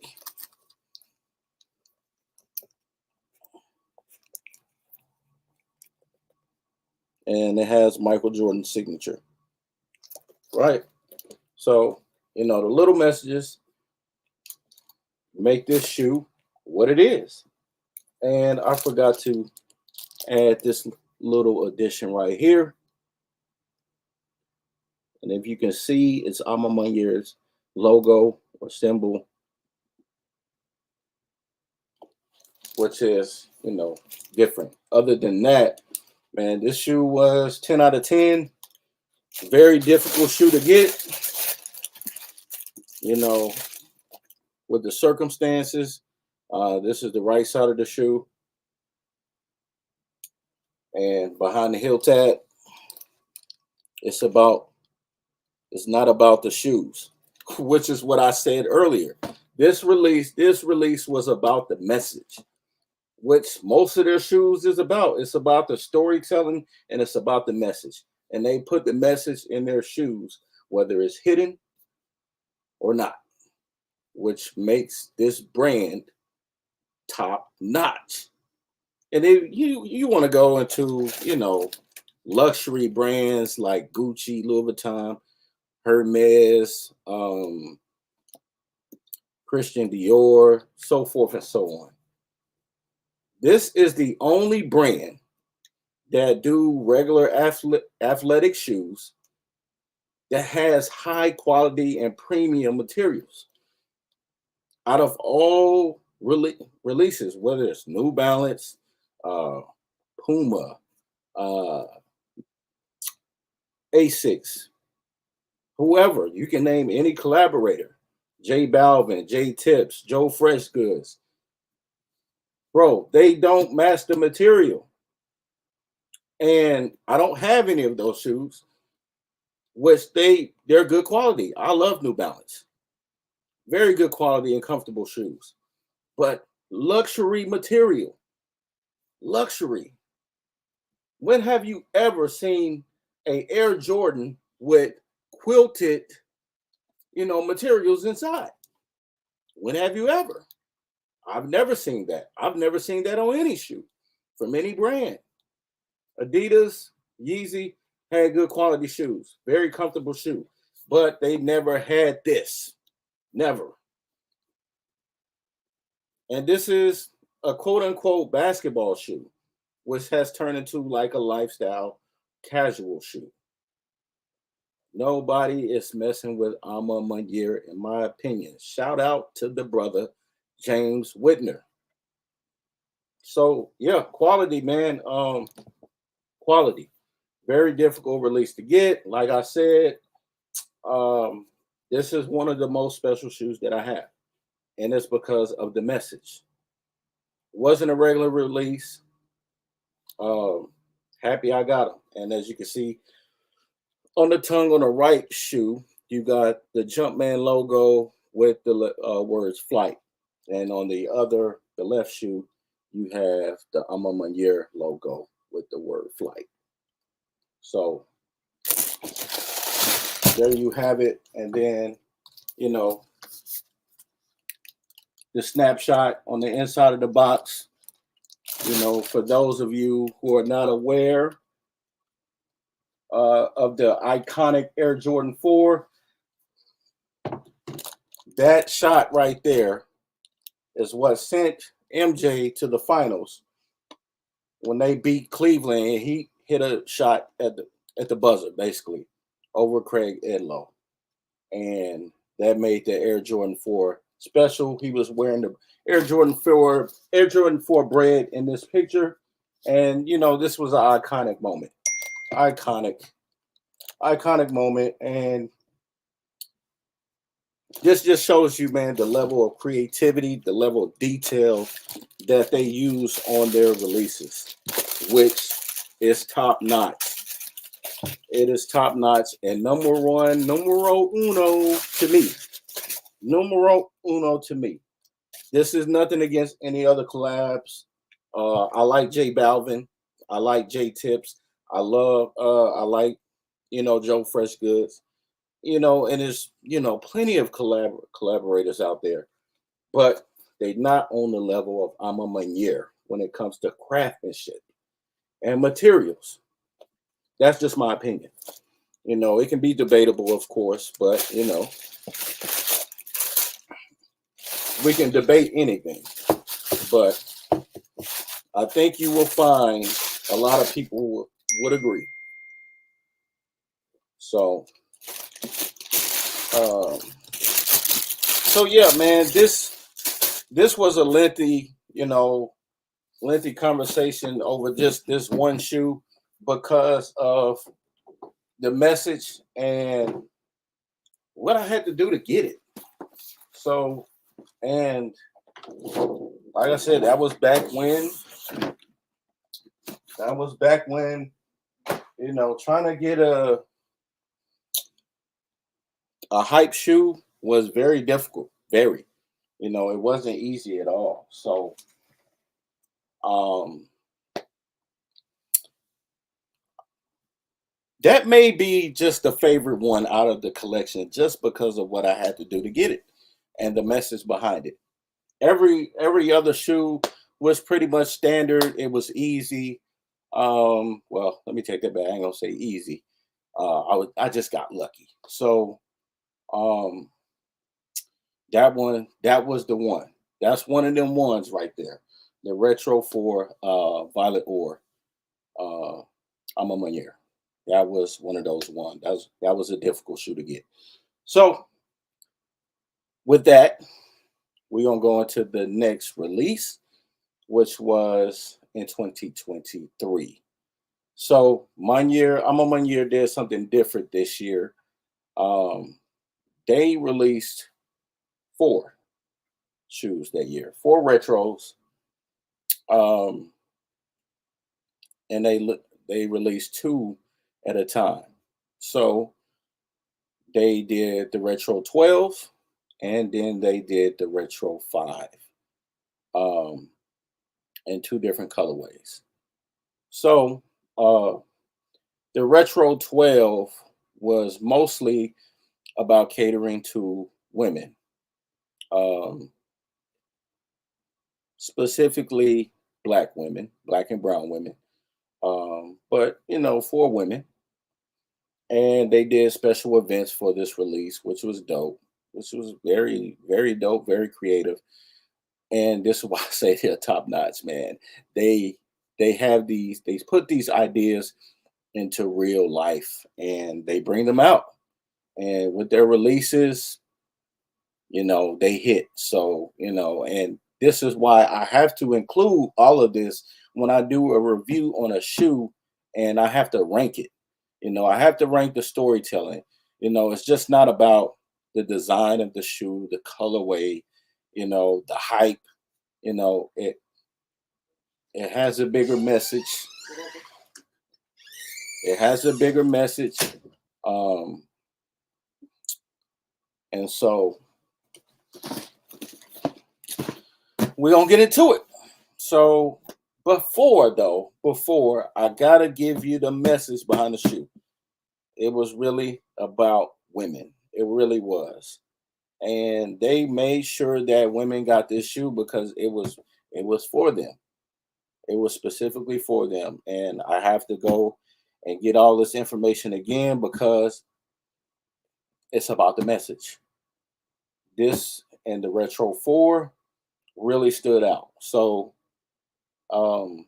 And it has Michael Jordan's signature. Right. So, the little messages make this shoe what it is. And I forgot to add this little addition right here. And if you can see, it's Alma Mater's logo or symbol, which is, different. Other than that, man, this shoe was 10 out of 10. Very difficult shoe to get, you know, with the circumstances. This is the right side of the shoe. And behind the heel tab, it's not about the shoes, which is what I said earlier. This release was about the message, which most of their shoes is about. It's about the storytelling and it's about the message. And they put the message in their shoes, whether it's hidden or not, which makes this brand top notch. And if you want to go into, luxury brands like Gucci, Louis Vuitton, Hermes, Christian Dior, so forth and so on. This is the only brand that do regular athletic shoes that has high quality and premium materials. Out of all releases, whether it's New Balance, uh, Puma, uh, Asics, whoever, you can name any collaborator, J Balvin, J Tips, Joe Fresh Goods, bro, they don't match the material. And I don't have any of those shoes, which they're good quality. I love New Balance. Very good quality and comfortable shoes. But luxury material, luxury. When have you ever seen a Air Jordan with quilted, materials inside? When have you ever? I've never seen that. I've never seen that on any shoe from any brand. Adidas, Yeezy had good quality shoes, very comfortable shoe, but they never had this. Never. And this is a quote unquote basketball shoe, which has turned into like a lifestyle casual shoe. Nobody is messing with Maniere, in my opinion. Shout out to the brother James Whitner. So yeah, quality, man. Quality. Very difficult release to get. Like I said, um, this is one of the most special shoes that I have, and it's because of the message. It wasn't a regular release. Um, Happy I got them, and as you can see on the tongue on the right shoe, you got the Jumpman logo with the words "flight," and on the left shoe, you have the Maniere logo with the word "flight." So there you have it, and then you know the snapshot on the inside of the box. For those of you who are not aware of the iconic Air Jordan 4, that shot right there is what sent MJ to the finals when they beat Cleveland, and he hit a shot at the buzzer, basically, over Craig Edlow. And that made the Air Jordan 4 special. He was wearing the Air Jordan 4 bread in this picture. And this was an iconic moment. Iconic moment. And this just shows you, man, the level of creativity, the level of detail that they use on their releases, which is top notch. It is top notch and numero uno to me. Numero uno to me. This is nothing against any other collabs. I like J Balvin. I like J Tips. I like, Joe Fresh Goods. And there's, plenty of collaborators out there, but they not on the level of Maniere when it comes to craftsmanship and materials. That's just my opinion. It can be debatable, of course, but we can debate anything. But I think you will find a lot of people would agree. So, yeah, man, this was a lengthy conversation over just this one shoe because of the message and what I had to do to get it. So, and like I said, that was back when trying to get a hype shoe was very difficult. Very, it wasn't easy at all. So, that may be just the favorite one out of the collection, just because of what I had to do to get it and the message behind it. Every other shoe was pretty much standard. It was easy. Well, let me take that back. I ain't gonna say easy. I just got lucky. So, that was the one. That's one of them ones right there. The Retro 4 Violet Ore. I'm a Maniere. That was one of those ones. That was a difficult shoe to get. So with that, we're gonna go into the next release, which was in 2023. So Maniere, I'm a Maniere, did something different this year. Um, they released four shoes that year, four retros, um, and they released two at a time. So they did the retro 12, and then they did the retro 5, um, in two different colorways. So uh, the retro 12 was mostly about catering to women, um, specifically black women, black and brown women, but for women. And they did special events for this release, which was dope, which was very, very dope, very creative. And this is why I say they're top notch, man. They they have they put these ideas into real life and they bring them out. And with their releases, they hit. So, and this is why I have to include all of this when I do a review on a shoe and I have to rank it. I have to rank the storytelling. It's just not about the design of the shoe, the colorway, the hype. It has a bigger message. It has a bigger message. Um, and so we're gonna get into it. So before I gotta give you the message behind the shoe. It was really about women. It really was. And they made sure that women got this shoe because it was for them. It was specifically for them. And I have to go and get all this information again because it's about the message. This and the Retro 4 really stood out. So um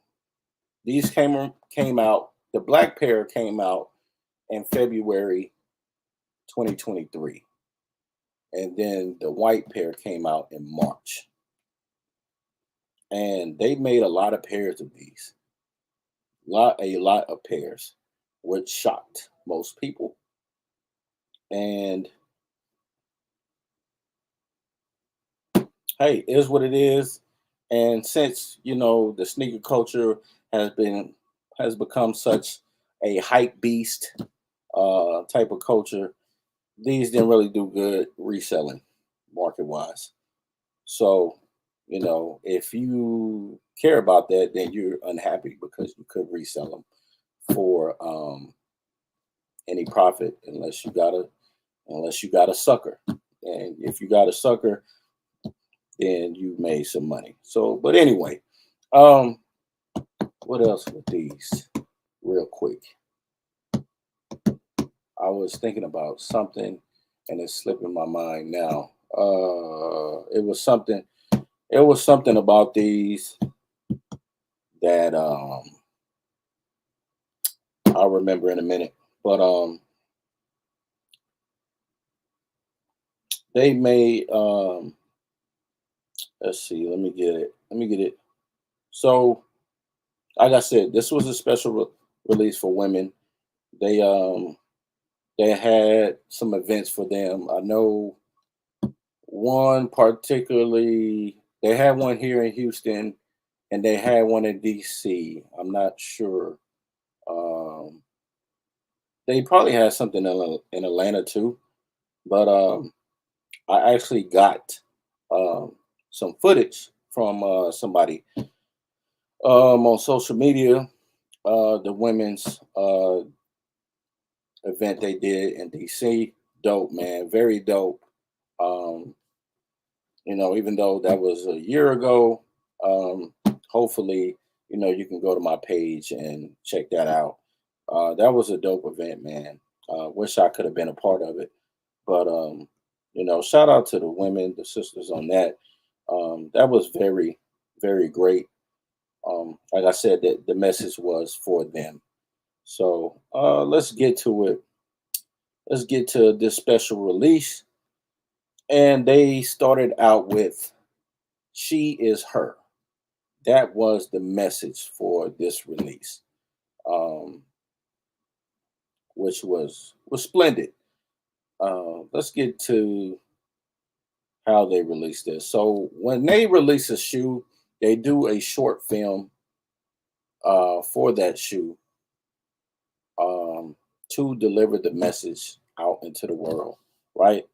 these came out, the black pair came out in February 2023. And then the white pair came out in March. And they made a lot of pairs of these. A lot of pairs, which shocked most people. And hey, is what it is. And since the sneaker culture has been has become such a hype beast type of culture, these didn't really do good reselling market wise. So, if you care about that, then you're unhappy because you could resell them for any profit unless you got a sucker. And if you got a sucker, then you made some money. So, but anyway, um, what else with these? Real quick, I was thinking about something, and it's slipping my mind now. It was something. It was something about these that I'll remember in a minute. But they made let's see, let me get it. Let me get it. So, like I said, this was a special release for women. They they had some events for them. I know one particularly. They had one here in Houston, and they had one in DC. I'm not sure. Um, they probably had something in Atlanta too. But I actually got um, some footage from somebody on social media. The women's event they did in DC, dope, man, very dope. Um, even though that was a year ago, um, hopefully, you can go to my page and check that out. That was a dope event, man. Wish I could have been a part of it, but shout out to the women, the sisters on that. That was very, very great. Like I said, that the message was for them. So let's get to it. Let's get to this special release. And they started out with She is her. That was the message for this release, um, which was splendid. Let's get to how they release this. So when they release a shoe, they do a short film for that shoe, um, to deliver the message out into the world, right?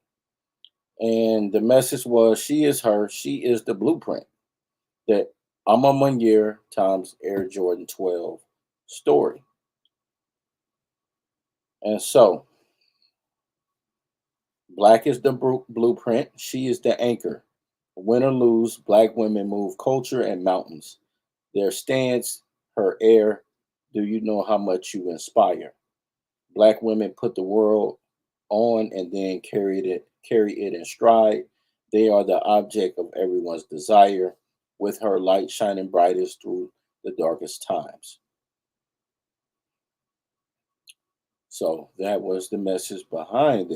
And the message was, she is her, she is the blueprint. That I'm a Maniere times Air Jordan 12 story. And so, black is the blueprint, she is the anchor. Win or lose, black women move culture and mountains. Their stance, her air, do you know how much you inspire? Black women put the world on and then carry it in stride. They are the object of everyone's desire, with her light shining brightest through the darkest times. So that was the message behind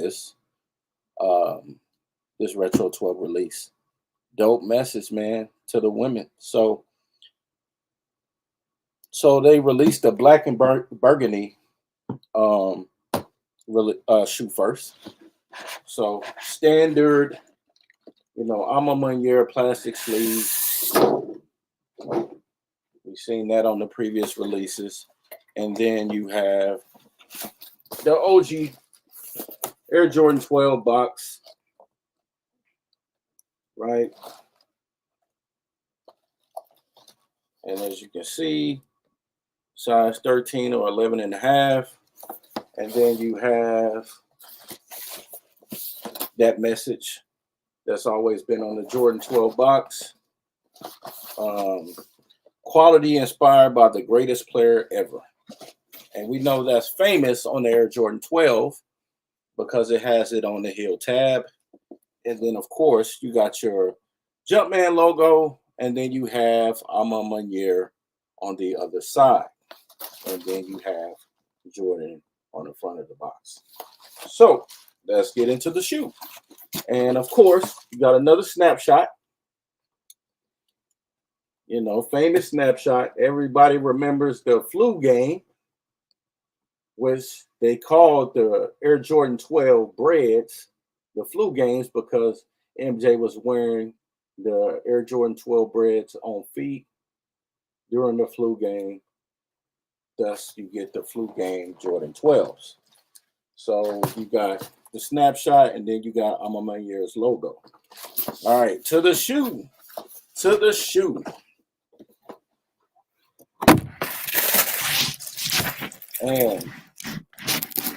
um, this Retro 12 release. Dope message, man, to the women. So they released the black and burgundy um, shoe first. So standard, I'm a Maniere plastic sleeve. We've seen that on the previous releases. And then you have the OG Air Jordan 12 box, right? And as you can see, size 13 or 11 and a half. And then you have that message that's always been on the Jordan 12 box. Um, Quality inspired by the greatest player ever. And we know that's famous on the Air Jordan 12 because it has it on the heel tab. And then, of course, you got your Jumpman logo. And then you have I'm a Maniere on the other side. And then you have Jordan on the front of the box. So let's get into the shoe. And of course, you got another snapshot. Famous snapshot. Everybody remembers the flu game, which they called the Air Jordan 12 breads the flu games because MJ was wearing the Air Jordan 12 breads on feet during the flu game. Thus, you get the flu game Jordan 12s. So you got the snapshot, and then you got I'm a Maniere's logo. All right, to the shoe. To the shoe. And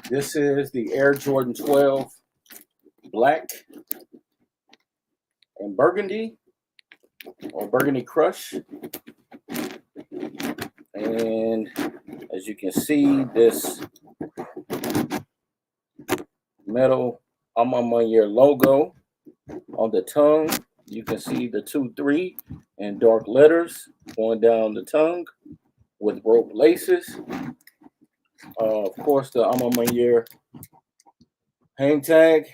this is the Air Jordan 12 black and burgundy, or burgundy crush. And as you can see, this metal I'm a Maniere logo on the tongue. You can see the 2-3 in dark letters going down the tongue with rope laces. Of course, the I'm a Maniere hang tag,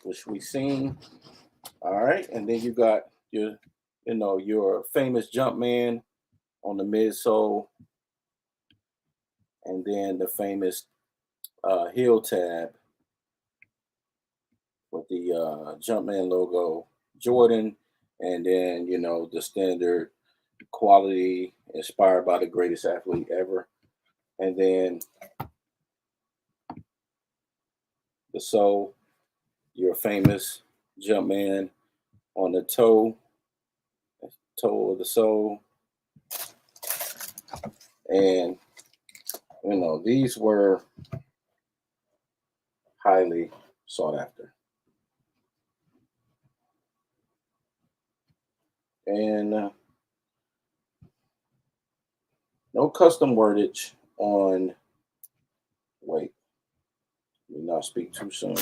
which we seen. All right, and then you got your famous Jumpman on the midsole, and then the famous heel tab with the Jumpman logo, Jordan, and then the standard quality inspired by the greatest athlete ever, and then the sole, your famous Jumpman on the toe of the sole, and these were highly sought after. And no custom wordage on, wait, let me not speak too soon.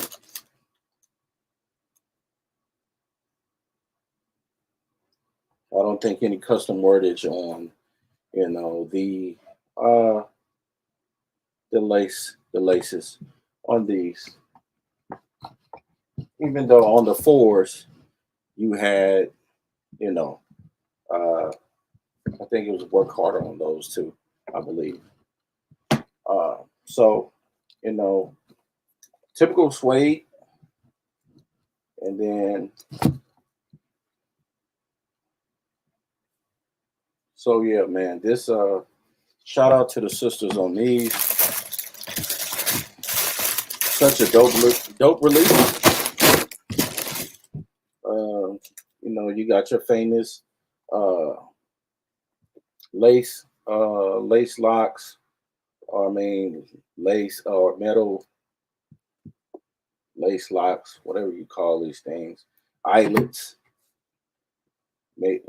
I don't think any custom wordage on, the laces on these. even though on the fours you had, you know, uh, I think it was work harder on those too, I believe. So, you know, typical suede, and then so yeah, man. This shout out to the sisters on these. Such a dope release. You got your famous uh, lace locks, or I mean lace or metal lace locks, whatever you call these things, eyelets, made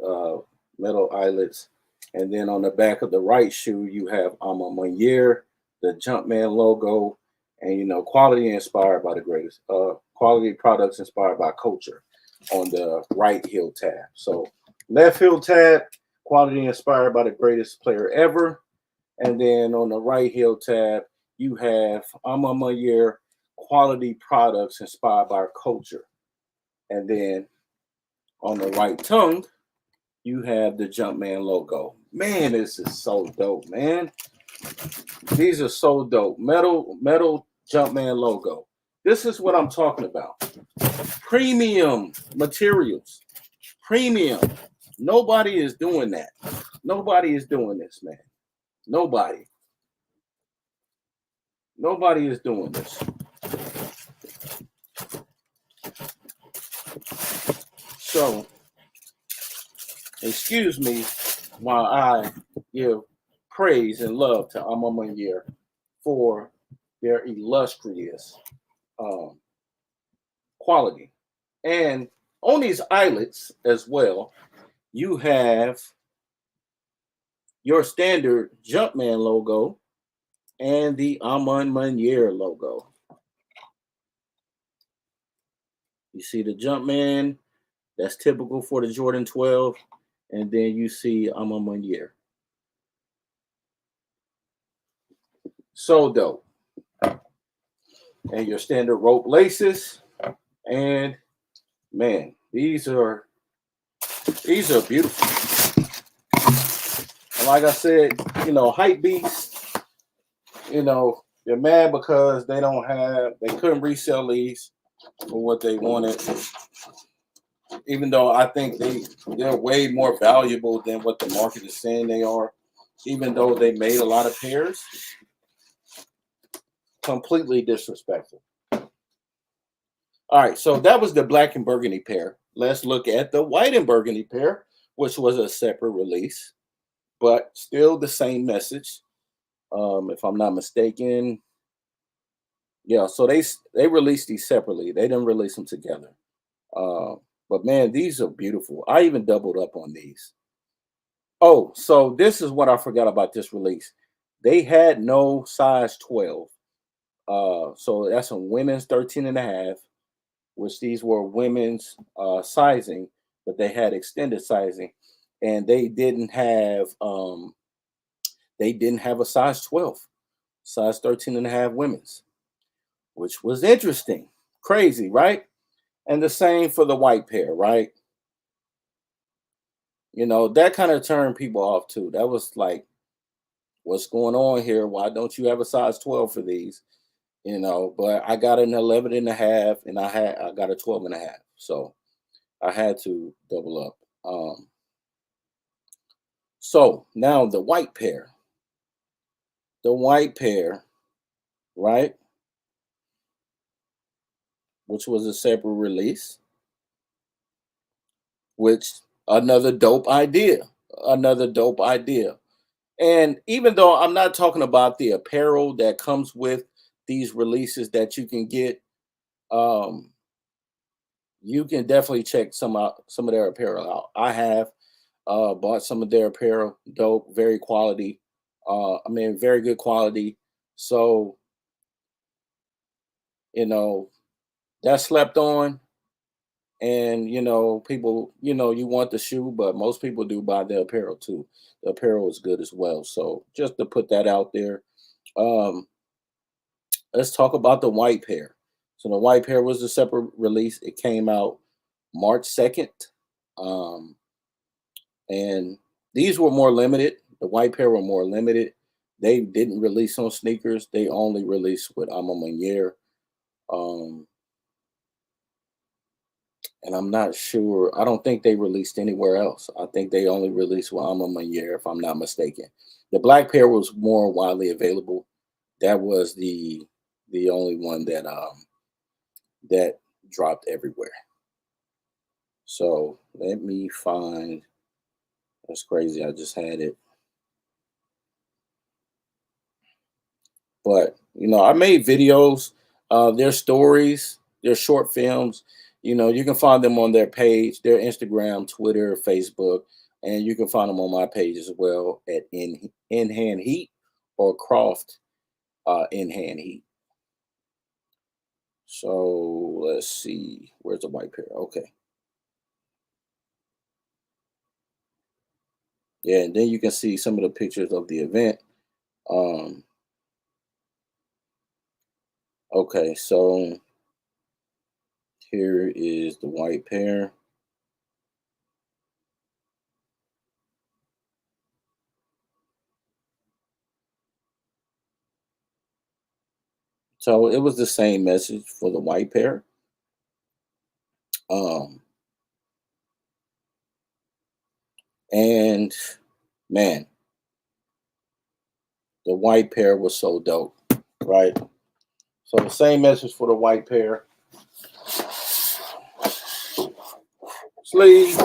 metal eyelets, and then on the back of the right shoe you have Maniere, the Jumpman logo, and quality inspired by the greatest, quality products inspired by culture on the right heel tab. So left heel tab, quality inspired by the greatest player ever, and then on the right heel tab you have Maniere, quality products inspired by our culture, and then on the right tongue you have the Jumpman logo. Man, this is so dope, man. These are so dope. Metal Jumpman logo. This is what I'm talking about. Premium materials. Premium. Nobody is doing that. Nobody is doing this, man. Nobody. Nobody is doing this. So, excuse me while I give praise and love to Amamanier for their illustrious um, quality. And on these eyelets as well, you have your standard Jumpman logo and the Amon Maniere logo. You see the Jumpman, that's typical for the Jordan 12, and then you see Amon Maniere. So dope. And your standard rope laces, and man, these are beautiful. And like I said, hype beasts, they're mad because they couldn't resell these for what they wanted. Even though I think they're way more valuable than what the market is saying they are, even though they made a lot of pairs. Completely disrespectful. All right, so that was the black and burgundy pair. Let's look at the white and burgundy pair, which was a separate release, but still the same message. If I'm not mistaken, yeah. So they released these separately. They didn't release them together. Uh, but man, these are beautiful. I even doubled up on these. Oh, so this is what I forgot about this release. They had no size 12. So that's a women's 13 and a half, which these were women's sizing, but they had extended sizing, and they didn't have a size 12, size 13 and a half women's, which was interesting. Crazy, right? And the same for the white pair, right? That kind of turned people off too. That was like, what's going on here? Why don't you have a size 12 for these? But I got an 11 and a half, and I got a 12 and a half. So I had to double up. So now the white pair. The white pair, right? Which was a separate release, which another dope idea. Another dope idea. And even though I'm not talking about the apparel that comes with these releases that you can get, um, you can definitely check some of their apparel out. I have bought some of their apparel, dope, very quality. Very good quality. So you know that slept on, and people, you want the shoe, but most people do buy the apparel too. The apparel is good as well. So just to put that out there. Um, let's talk about the white pair. So the white pair was a separate release. It came out March 2nd. Um, and these were more limited. The white pair were more limited. They didn't release on sneakers. They only released with Maniere. Um, and I'm not sure. I don't think they released anywhere else. I think they only released with Maniere, if I'm not mistaken. The black pair was more widely available. That was the only one that dropped everywhere. So let me find. That's crazy. I just had it. But I made videos, their stories, their short films. You can find them on their page, their Instagram, Twitter, Facebook, and you can find them on my page as well at In Hand Heat or Croft In Hand Heat. So let's see, where's the white pair? Okay, yeah, and then you can see some of the pictures of the event. Um, okay, so here is the white pair. So it was the same message for the white pair. Um, and man, the white pair was so dope, right? So the same message for the white pair. Sleeve,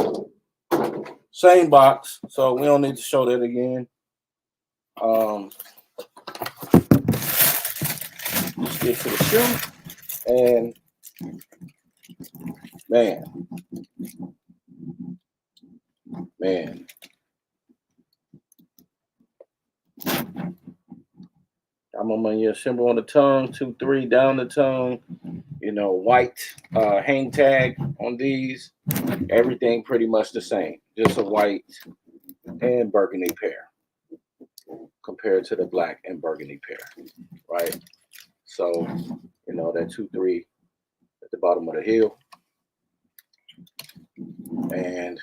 same box. So we don't need to show that again. Um, let's get to the shoe. And man, man, I'm on my symbol on the tongue, 2-3 down the tongue. White hang tag on these. Everything pretty much the same. Just a white and burgundy pair compared to the black and burgundy pair, right? So, that 2-3 at the bottom of the heel. And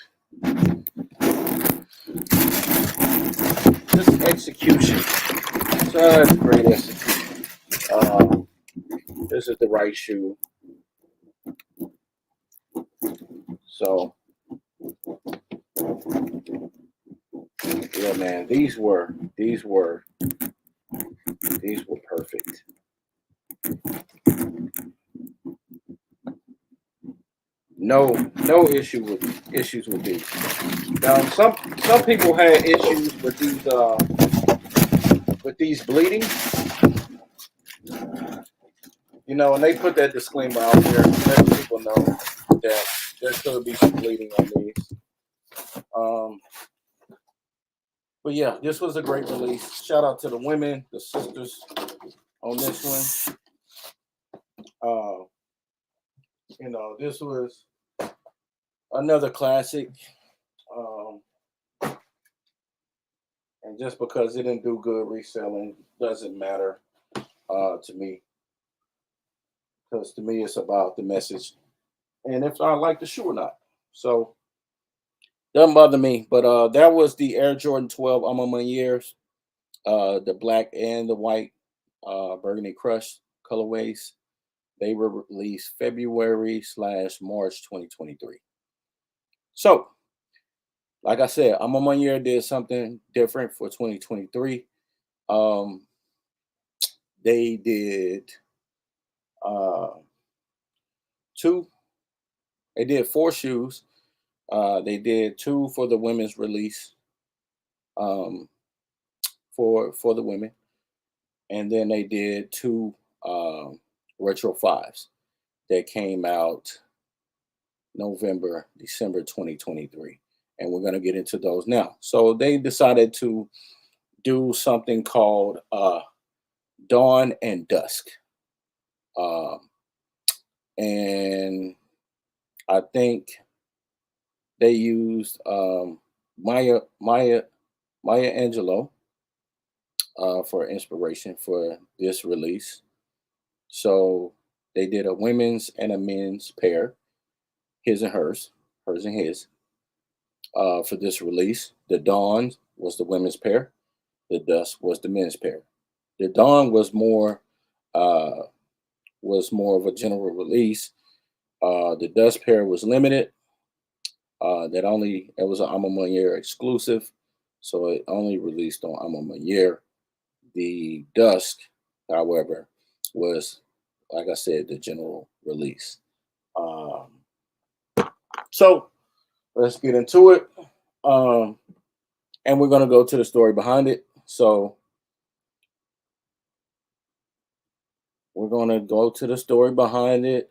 just execution. Such great execution. This is the right shoe. So, yeah, man, these were perfect. No issues with these. Now, some people had issues with these bleeding. And they put that disclaimer out there to let people know that there could be some bleeding on these. But yeah, this was a great release. Shout out to the women, the sisters on this one. This was another classic. Um, and just because it didn't do good reselling doesn't matter to me. Because to me, it's about the message and if I like the shoe or not. So doesn't bother me. But that was the Air Jordan 12 Maniere, the black and the white burgundy crush colorways. They were released February/March 2023. So, like I said, Maniere did something different for 2023. Um, they did uh, two. They did 4 shoes. They did 2 for the women's release. Um, for the women, and then they did 2 retro 5s that came out December 2023, and we're going to get into those now. So they decided to do something called Dawn and Dusk, um, and I think they used Maya Angelou for inspiration for this release. So They did a women's and a men's pair, his and hers, hers and his, for this release. The Dawn was the women's pair. The Dusk was the men's pair. The Dawn uh, was more of a general release. The Dusk pair was limited. It was an Alma Maniere exclusive, so it only released on Alma Maniere. The Dusk, however, was, like I said, the general release. Um, so let's get into it. Um, and we're going to go to the story behind it. So we're going to go to the story behind it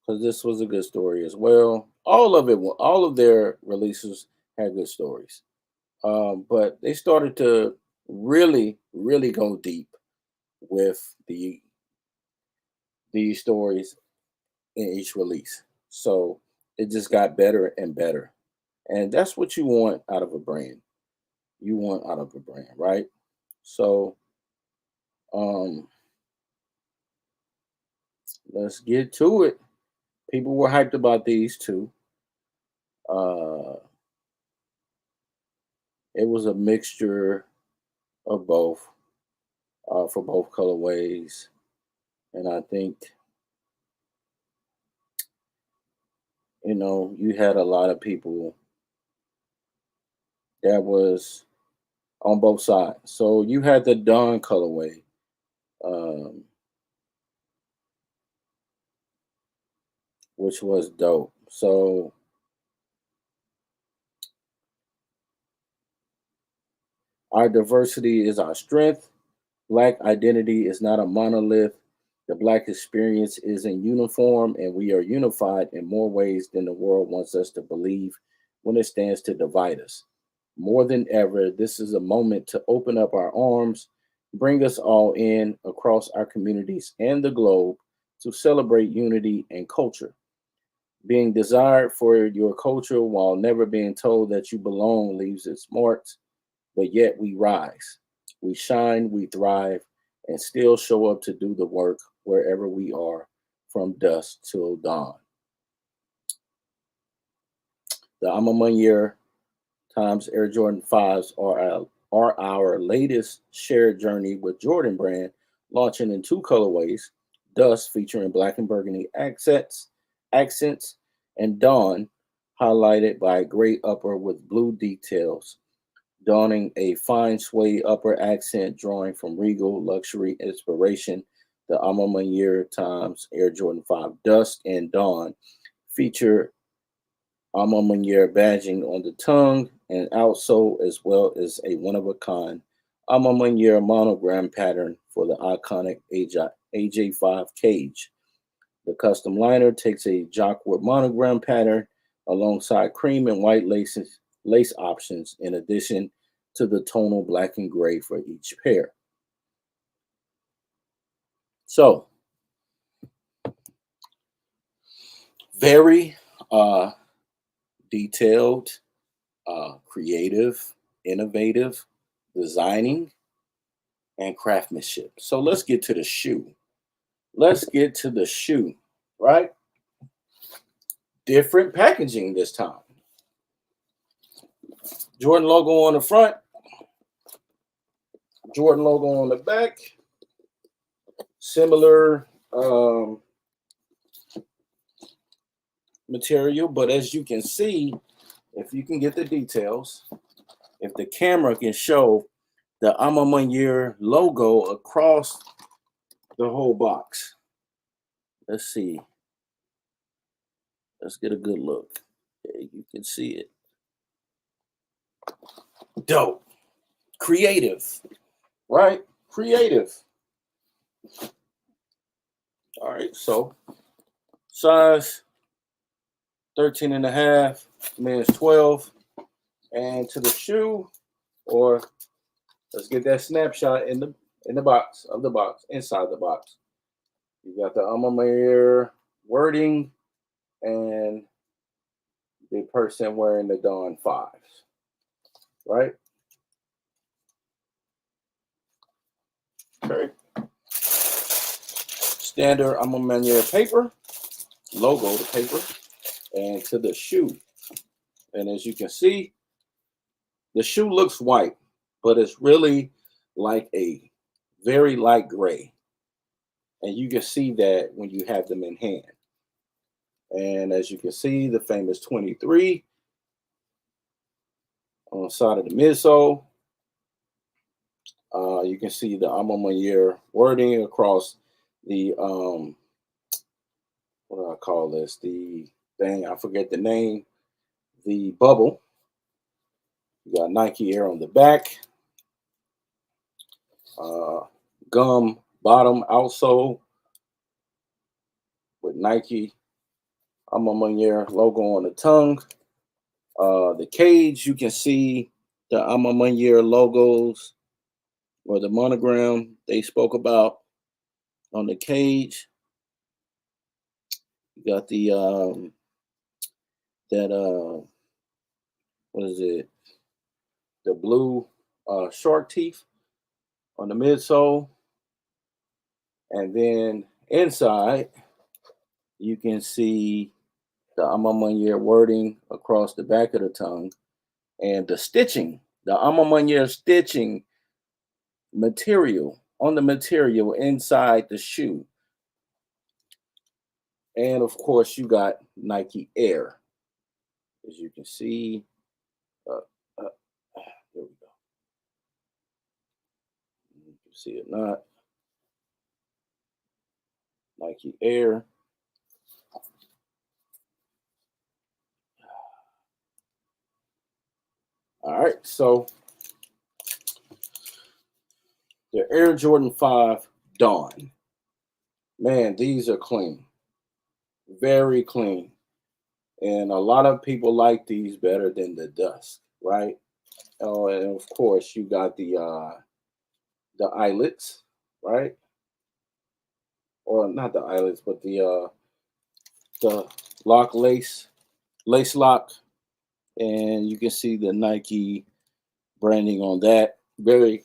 because this was a good story as well. All of their releases had good stories. But they started to really, really go deep with these stories in each release. So it just got better and better. And that's what you want out of a brand. You want out of a brand, right? So um let's get to it. People were hyped about these two. Uh it was a mixture of both for both colorways. And I think, you had a lot of people that was on both sides. So you had the Dawn colorway, um, which was dope. So our diversity is our strength. Black identity is not a monolith. The Black experience is in uniform, and we are unified in more ways than the world wants us to believe when it stands to divide us. More than ever, this is a moment to open up our arms, bring us all in across our communities and the globe to celebrate unity and culture. Being desired for your culture while never being told that you belong leaves its marks, but yet we rise. We shine, we thrive, and still show up to do the work wherever we are from dusk till dawn. The Alma Maniere times Air Jordan 5s are our latest shared journey with Jordan Brand, launching in two colorways: Dust featuring black and burgundy accents, and Dawn highlighted by a gray upper with blue details, donning a fine suede upper accent drawing from regal luxury inspiration. The Alma Maniere times Air Jordan 5 Dust and Dawn feature Alma Maniere badging on the tongue and outsole, as well as a one of a kind Alma Maniere monogram pattern for the iconic AJ5 cage. The custom liner takes a jockwood monogram pattern alongside cream and white lace options, in addition to the tonal black and gray for each pair. So, very detailed, creative, innovative designing and craftsmanship. So let's get to the shoe. Let's get to the shoe, right? Different packaging this time. Jordan logo on the front, Jordan logo on the back. Similar material, but as you can see, if you can get the details, if the camera can show the Alma Maniere logo across the whole box. Let's see. Let's get a good look. Okay, you can see it. Dope. Creative, right? Creative. All right, so size 13 and a half, men's 12. And to the shoe, or let's get that snapshot in the box of the box, inside the box. You got the Alma Maniere wording and the person wearing the Dawn 5s, right? Okay. standard Maniere paper, logo, the paper, and to the shoe. And as you can see, the shoe looks white, but it's really like a very light gray. And you can see that when you have them in hand. And as you can see, the famous 23 on the side of the midsole. You can see the Maniere wording across the what do I call this? The thing, I forget the name. The bubble. You got Nike Air on the back. Gum bottom outsole with Nike Maniere logo on the tongue. The cage, you can see the Maniere logos or the monogram they spoke about on the cage. You got the what is it? The blue shark teeth on the midsole. And then inside, you can see the Maniere wording across the back of the tongue and the stitching, the Maniere stitching material on the material inside the shoe. And of course, you got Nike Air, as you can see. Here we go. You can see it not. Nike Air. All right, so the Air Jordan 5 Dawn. Man, these are clean. Very clean. And a lot of people like these better than the Dusk, right? Oh, and of course you got the eyelets, right? Or not the eyelets, but the lock lace lock, and you can see the Nike branding on that. Very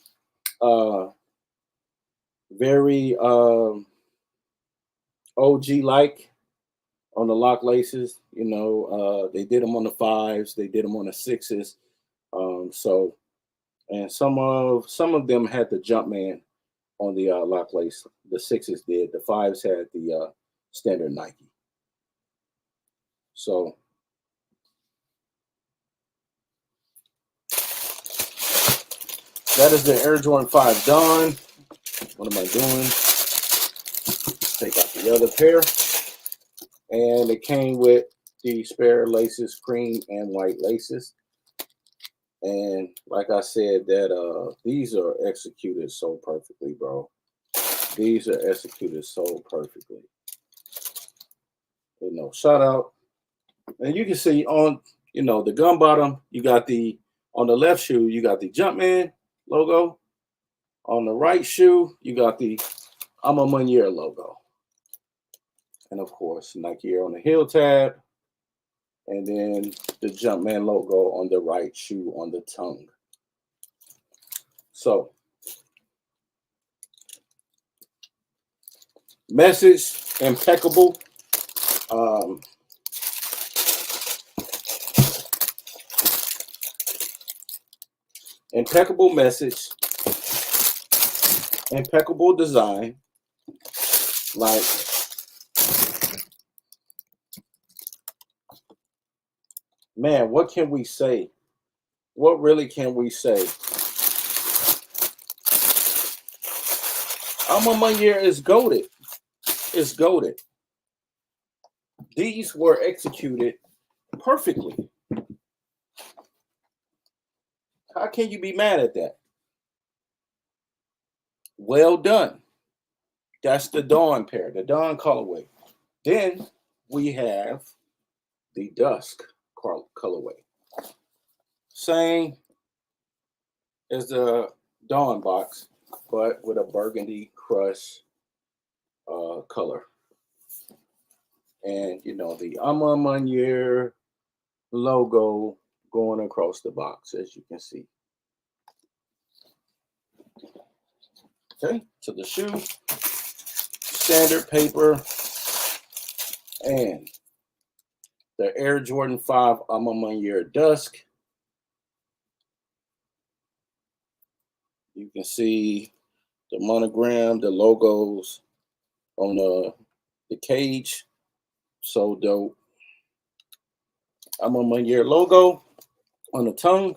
OG like on the lock laces. You know, they did them on the 5s, they did them on the 6s. So, and some of them had the Jumpman on the lock lace. The 6s did. The 5s had the standard Nike. So that is the Air Jordan 5 Dawn. What am I doing? Take out the other pair. And it came with the spare laces, cream and white laces. And like I said, that these are executed so perfectly, bro. These are executed so perfectly. You know, shout out. And you can see on, you know, the gum bottom, you got the, on the left shoe, you got the Jumpman logo. On the right shoe, you got the Maniere logo. And of course, Nike Air on the heel tab. And then the Jumpman logo on the right shoe on the tongue. So, message impeccable. Impeccable message, impeccable design. Like, man, what can we say? What really can we say? Maniere is goated. It's goated. These were executed perfectly. How can you be mad at that? Well done. That's the Dawn pair, the Dawn colorway. Then we have the Dusk colorway. Same as the Dawn box, but with a burgundy crush color. And, you know, the Maniere logo going across the box, as you can see. Okay, to the shoe. standard paper, and the Air Jordan 5 Maniere Dusk. You can see the monogram, the logos on the cage. So dope. Maniere logo on the tongue.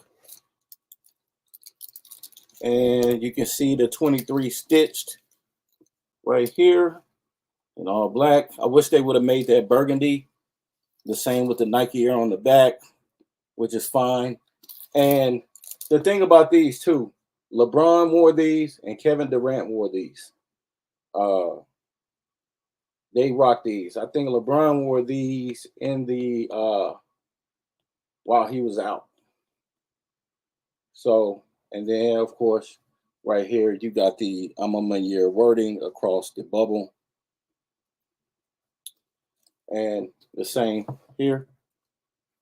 And you can see the 23 stitched right here in all black. I wish they would have made that burgundy. The same with the Nike Air on the back, which is fine. And the thing about these too, LeBron wore these and Kevin Durant wore these. They rock these. I think LeBron wore these in the while he was out. So, and then of course, right here you got the Maniere wording across the bubble, and the same here,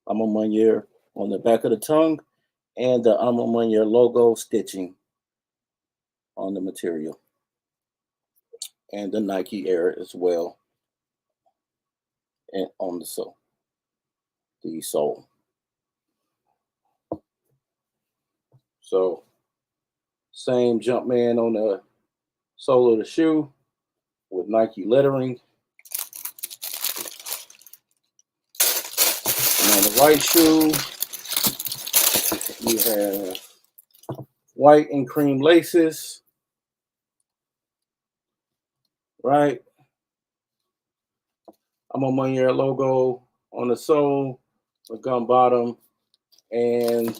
Maniere on the back of the tongue, and the Maniere logo stitching on the material, and the Nike Air as well, and on the sole. So same Jumpman on the sole of the shoe with Nike lettering. And on the right shoe, you have white and cream laces, right? Maniere logo on the sole, the gum bottom, and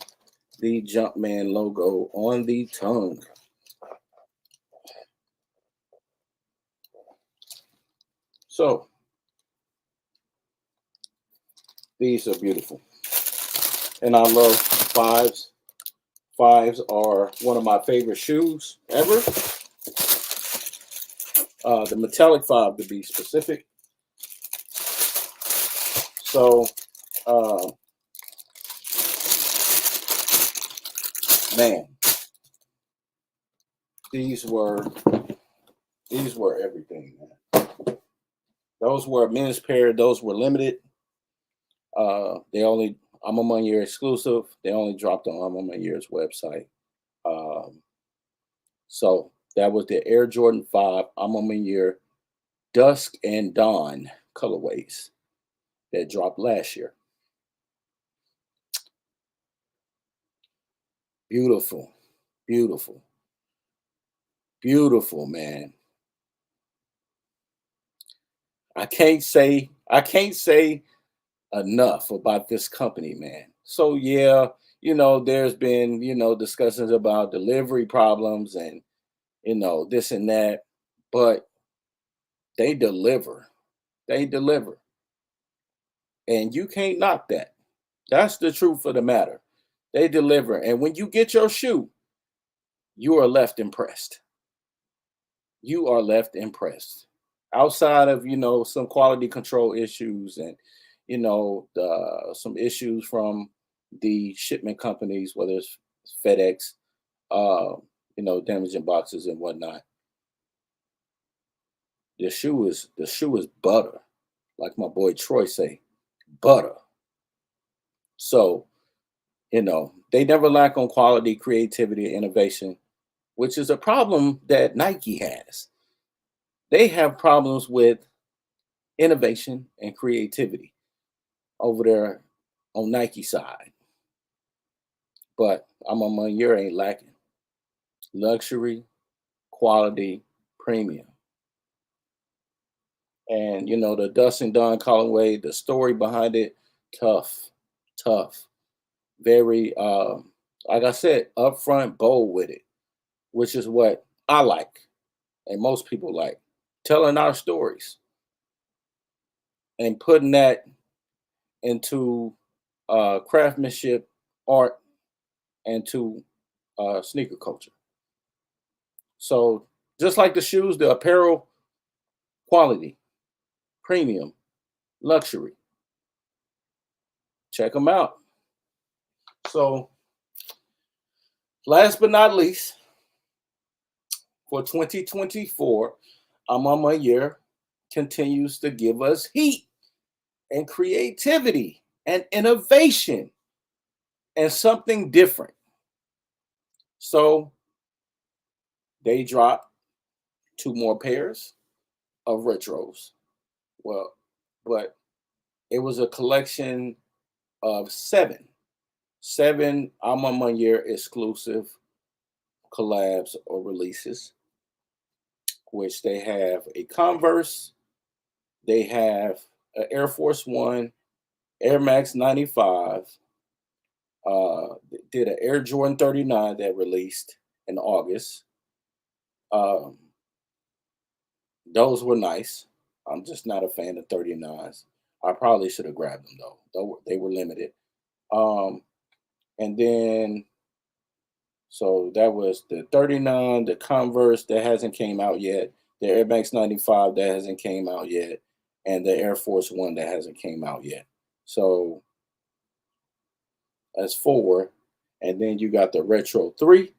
the Jumpman logo on the tongue. So these are beautiful, and I love fives. Fives are one of my favorite shoes ever. The metallic 5 to be specific. So, man, these were everything, man. Those were a men's pair. Those were limited. They only Maniere exclusive. They only dropped on Maniere's website. So that was the Air Jordan 5 Maniere Dusk and Dawn colorways that dropped last year. Beautiful, beautiful, beautiful, man. I can't say enough about this company, man. So yeah, there's been, discussions about delivery problems and, this and that, but they deliver. They deliver. And you can't knock that. That's the truth of the matter. They deliver. And when you get your shoe, you are left impressed. You are left impressed. Outside of, some quality control issues and, some issues from the shipment companies, whether it's FedEx, damaging boxes and whatnot. The shoe is butter, like my boy Troy say, butter. So, they never lack on quality, creativity, and innovation, which is a problem that Nike has. They have problems with innovation and creativity over there on Nike side. But Maniere ain't lacking. Luxury, quality, premium. And the Dust and Dawn colorway, the story behind it, tough. Very like I said, upfront, bold with it, which is what I like and most people like. Telling our stories and putting that into craftsmanship, art, and to sneaker culture. So just like the shoes, the apparel, quality, premium, luxury. Check them out. So last but not least, for 2024, Maniere continues to give us heat and creativity and innovation and something different. So they dropped two more pairs of retros. Well, but it was a collection of seven Maniere exclusive collabs or releases, which they have a Converse, they have an Air Force One, Air Max 95, did an Air Jordan 39 that released in August. Um, those were nice. I'm just not a fan of 39s. I probably should have grabbed them though. They were limited. Um, and then so that was the 39, the Converse that hasn't came out yet, the Air Max 95 that hasn't came out yet, and the Air Force One that hasn't came out yet. So that's four. And then you got the Retro 3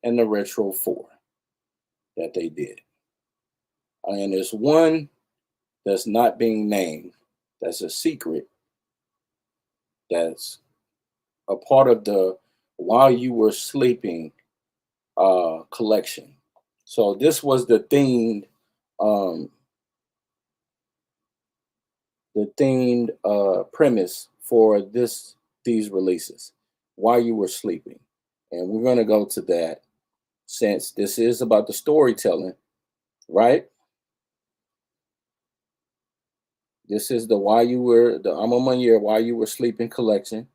and the Retro 4 that they did. And there's one that's not being named, that's a secret, that's a part of the While You Were Sleeping collection. So this was um, the themed premise for these releases, While You Were Sleeping. And we're gonna go to that since this is about the storytelling, right? This is the Maniere While You Were Sleeping collection,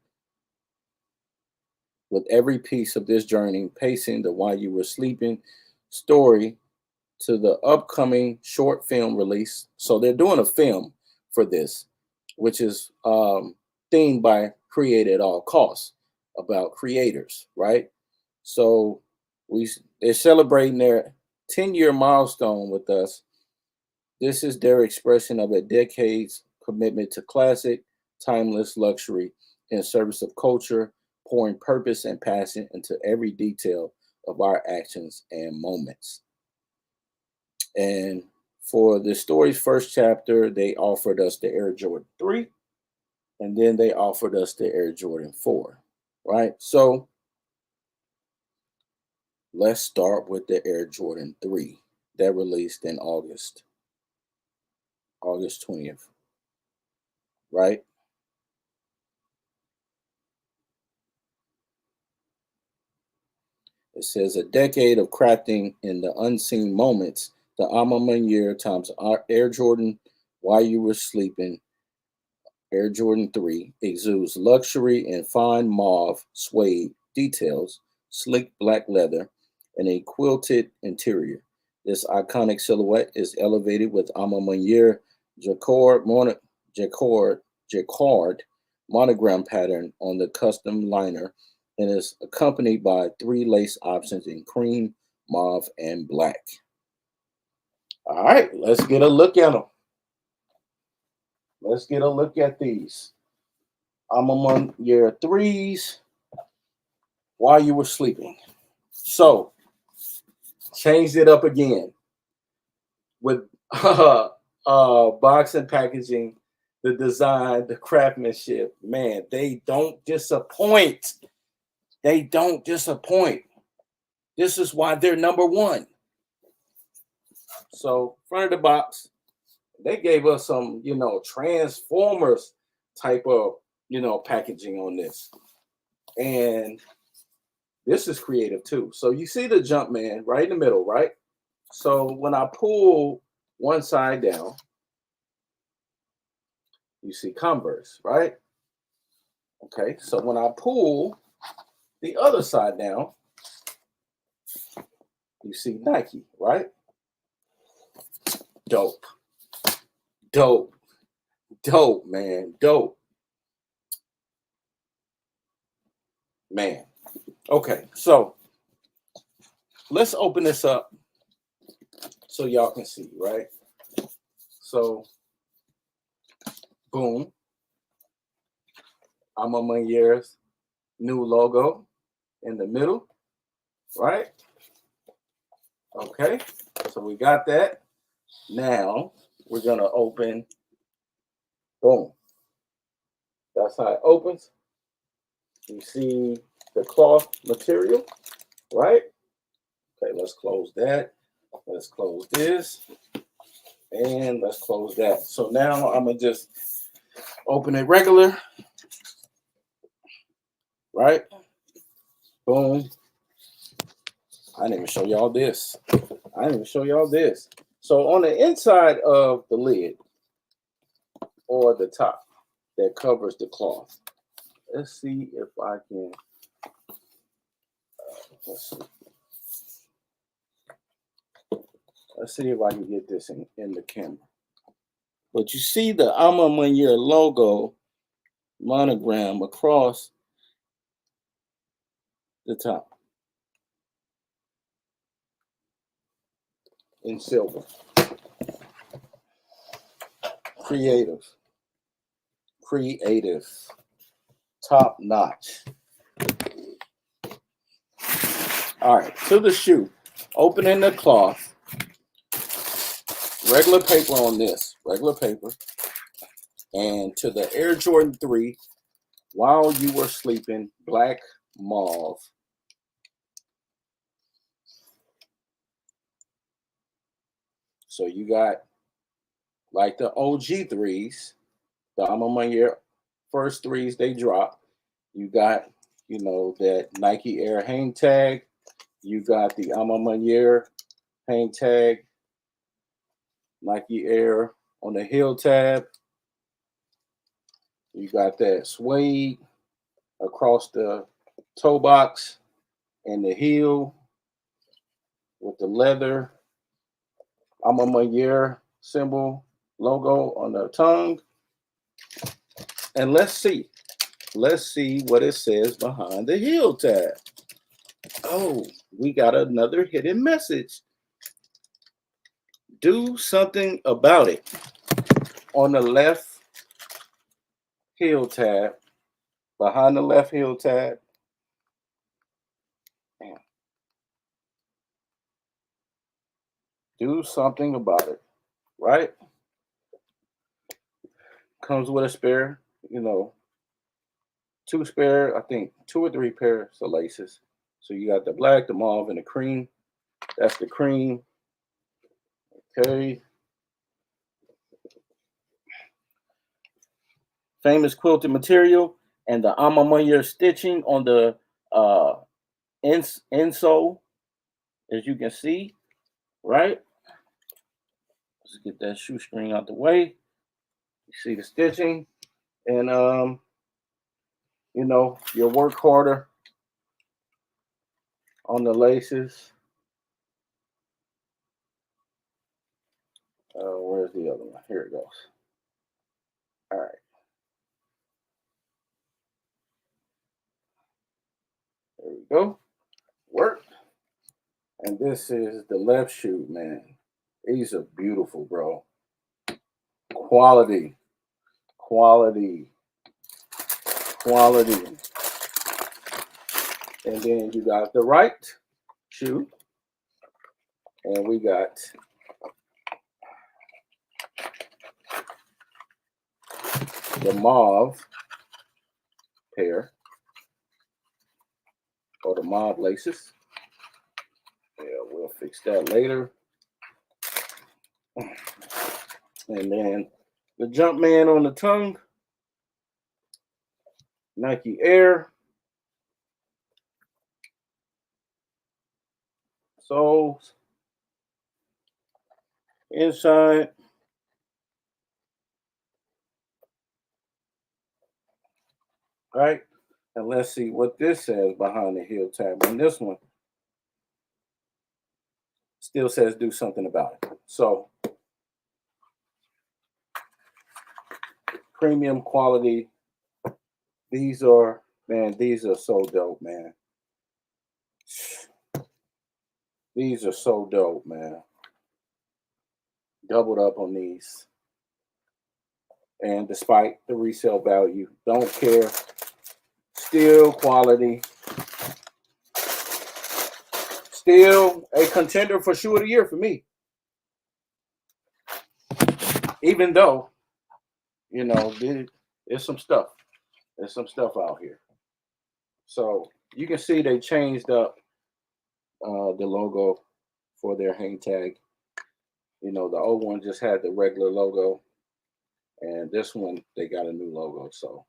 with every piece of this journey pacing the While You Were Sleeping story to the upcoming short film release. So they're doing a film for this, which is themed by Create at All Costs, about creators, right? So they're celebrating their 10-year milestone with us. This is their expression of a decade's commitment to classic, timeless luxury in service of culture, pouring purpose and passion into every detail of our actions and moments. And for the story's first chapter, they offered us the Air Jordan 3, and then they offered us the Air Jordan 4, right? So let's start with the Air Jordan 3 that released in August 20th, right? It says a decade of crafting in the unseen moments. The Maniere times Air Jordan While You Were Sleeping, Air Jordan 3 exudes luxury and fine mauve suede details, sleek black leather, and a quilted interior. This iconic silhouette is elevated with Maniere jacquard, jacquard, jacquard monogram pattern on the custom liner and is accompanied by three lace options in cream, mauve, and black. All right, let's get a look at them. Let's get a look at these. I'm among your threes while you were sleeping. So, changed it up again with box and packaging, the design, the craftsmanship. Man, they don't disappoint. They don't disappoint. This is why they're number one. So, front of the box, they gave us some, Transformers type of, packaging on this. And this is creative too. So you see the jump man right in the middle, right? So when I pull one side down, you see Converse, right? Okay, so when I pull the other side down, you see Nike, right? Dope, dope, dope, man, dope. Man. Okay, so let's open this up so y'all can see, right? So, boom. I'm on Maniere's new logo in the middle, right? Okay, so we got that. Now we're gonna open. Boom. That's how it opens. You see the cloth material, right? Okay, let's close that. Let's close this. And let's close that. So now I'm gonna just open it regular, right? Boom. I didn't even show y'all this. So on the inside of the lid or the top that covers the cloth, let's see if I can. Let's see. Let's see if I can get this in the camera. But you see the Maniere logo monogram across the top in silver. Creative, top notch. All right, to the shoe. Opening the cloth. Regular paper on this, regular paper. And to the Air Jordan 3, While You Were Sleeping, black mauve. So you got like the OG threes, the Maniere first threes they drop. You got, that Nike Air hang tag. You got the Maniere hang tag, Nike Air on the heel tab. You got that suede across the toe box and the heel with the leather Maniere symbol logo on the tongue. And let's see what it says behind the heel tab. Oh, we got another hidden message. Do something about it. On the left heel tab, behind the left heel tab. Do something about it, right? Comes with a spare, two spare, I think 2 or 3 pairs of laces. So you got the black, the mauve, and the cream. That's the cream. Okay. Famous quilted material and the Maniere stitching on the insole, as you can see, right? Let's get that shoestring out the way. You see the stitching, and you work harder on the laces. Where's the other one? Here it goes. All right. There we go. Work. And this is the left shoe, man. These are beautiful, bro. Quality. And then you got the right shoe. And we got the mauve pair, or the mauve laces. Yeah, we'll fix that later. And then the Jumpman on the tongue, Nike Air. Soles inside. Right? And let's see what this says behind the heel tab. On this one, still says do something about it. So, premium quality. These are so dope, man. These are so dope, man. Doubled up on these. And despite the resale value, don't care. Still quality. Still a contender for shoe of the year for me. Even though, you know, there's some stuff. There's some stuff out here. So you can see they changed up the logo for their hang tag. You know, the old one just had the regular logo, and this one they got a new logo. So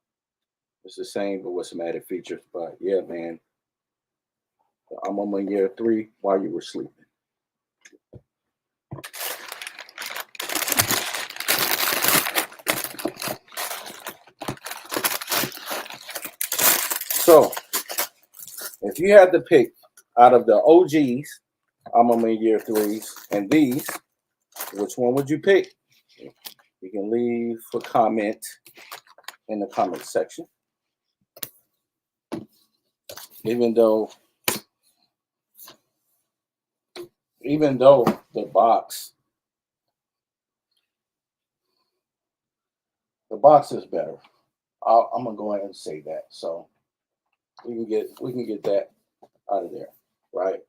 it's the same, but with some added features. But yeah, man, I'm on my year 3 while you were sleeping. So if you had to pick out of the OGs, I'm on my year 3s, and these, which one would you pick? You can leave a comment in the comment section. Even though, even though the box is better. I'm gonna go ahead and say that. So we can get that out of there, right?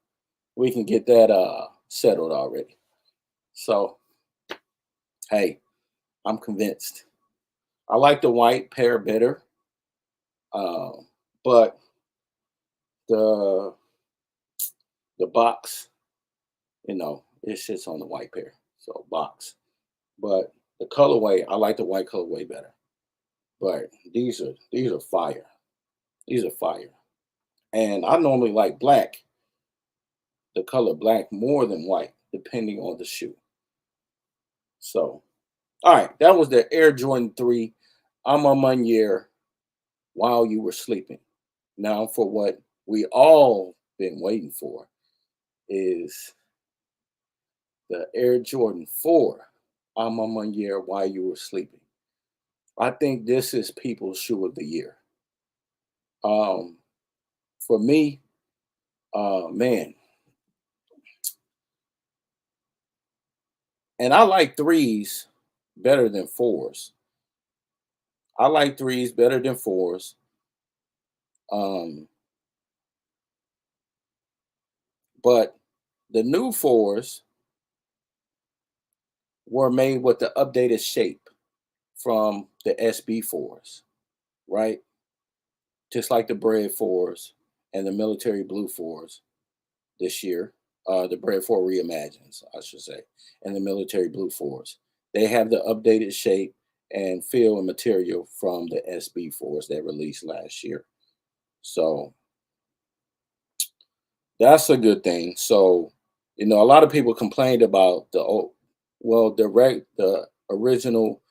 We can get that settled already. So hey, I'm convinced. I like the white pair better, but the the box, you know, it sits on the white pair. So box, but the colorway, I like the white colorway better. But these are fire. These are fire. And I normally like black, the color black more than white, depending on the shoe. So, all right, that was the Air Jordan 3. I'm a Maniere while you were sleeping. Now, for what we all been waiting for is the Air Jordan 4. I'm a Maniere while you were sleeping. I think this is people's shoe of the year. Um, for me, man, and I like threes better than fours. I like threes better than fours. Um, but the new fours were made with the updated shape from the SB fours, right? Just like the bread fours and the military blue fours this year. The bread four reimagines, I should say, and the military blue fours. They have the updated shape and feel and material from the SB fours that released last year. So that's a good thing. So, you know, a lot of people complained about the original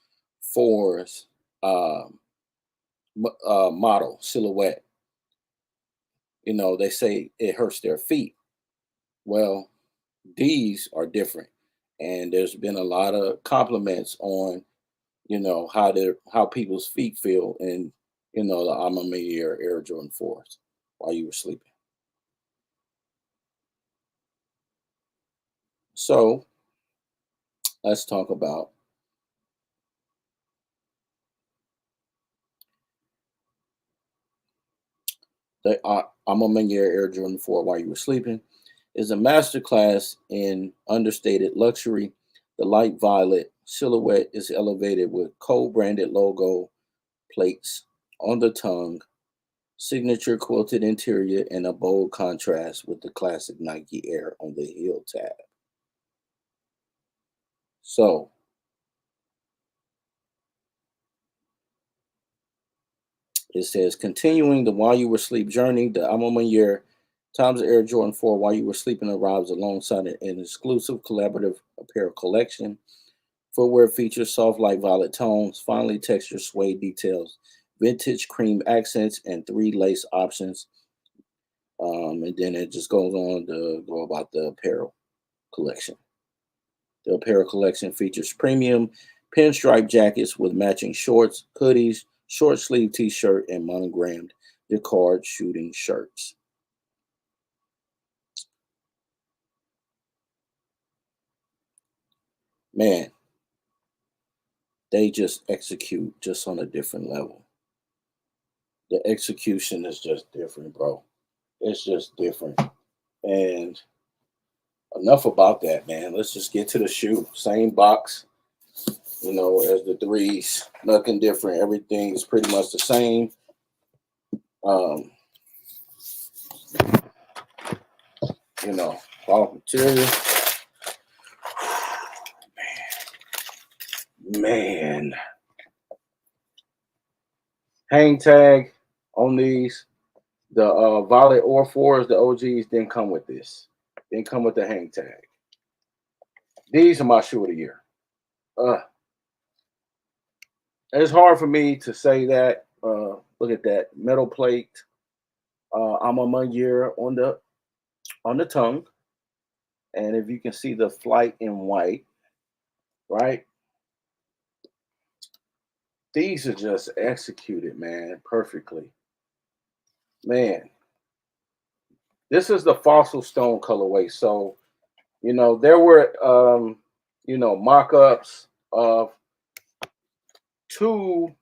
fours um, model silhouette. You know, they say it hurts their feet. Well, these are different, and there's been a lot of compliments on, you know, how people's feet feel in, you know, the Alma Mater Air Jordan 4s while you were sleeping. So let's talk about the Alma Mater Air Jordan 4 while you were sleeping is a masterclass in understated luxury. The light violet silhouette is elevated with co-branded logo plates on the tongue, signature quilted interior, and a bold contrast with the classic Nike Air on the heel tab. So it says, continuing the While You Were Sleep journey, the Alma Year Tom's Air Jordan 4 While You Were Sleeping arrives alongside an exclusive collaborative apparel collection. Footwear features soft light violet tones, finely textured suede details, vintage cream accents, and three lace options. And then it just goes on to go about the apparel collection. The apparel collection features premium pinstripe jackets with matching shorts, hoodies, short sleeve t shirt, and monogrammed jacquard shooting shirts. Man, they just execute just on a different level. The execution is just different, bro. It's just different. And enough about that, man. Let's just get to the shoe. Same box, as the threes. Nothing different. Everything is pretty much the same. Um, Cloth material. Man. Hang tag on these. The Violet or fours, the OGs didn't come with this. Didn't come with the hang tag. These are my shoe of the year. It's hard for me to say that. Look at that metal plate. I'm a Maniere on the tongue, and if you can see the flight in white, right? These are just executed, man, perfectly. Man, this is the fossil stone colorway. So, there were mock-ups of two,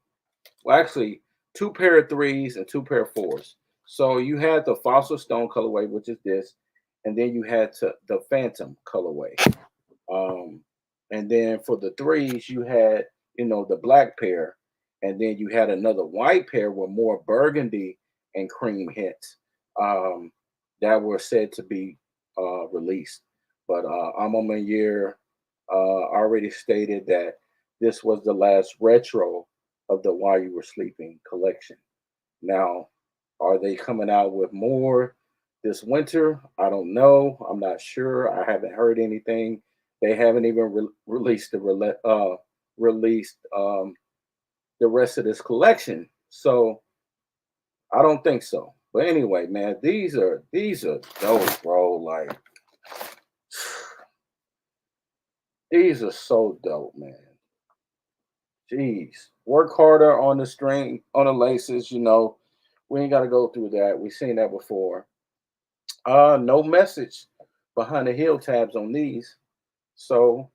well, actually, two pair of threes and two pair of fours. So you had the fossil stone colorway, which is this, and then you had the phantom colorway. Um, and then for the threes, you had, the black pair, and then you had another white pair with more burgundy and cream hints that were said to be released. But Alma Year already stated that this was the last retro of the While You Were Sleeping collection. Now, are they coming out with more this winter? I don't know. I'm not sure. I haven't heard anything. They haven't even released the rest of this collection, so I don't think so. But anyway, man, these are dope, bro. Like these are so dope, man. Jeez, work harder on the string, on the laces. We ain't got to go through that. We've seen that before. No message behind the heel tabs on these. So,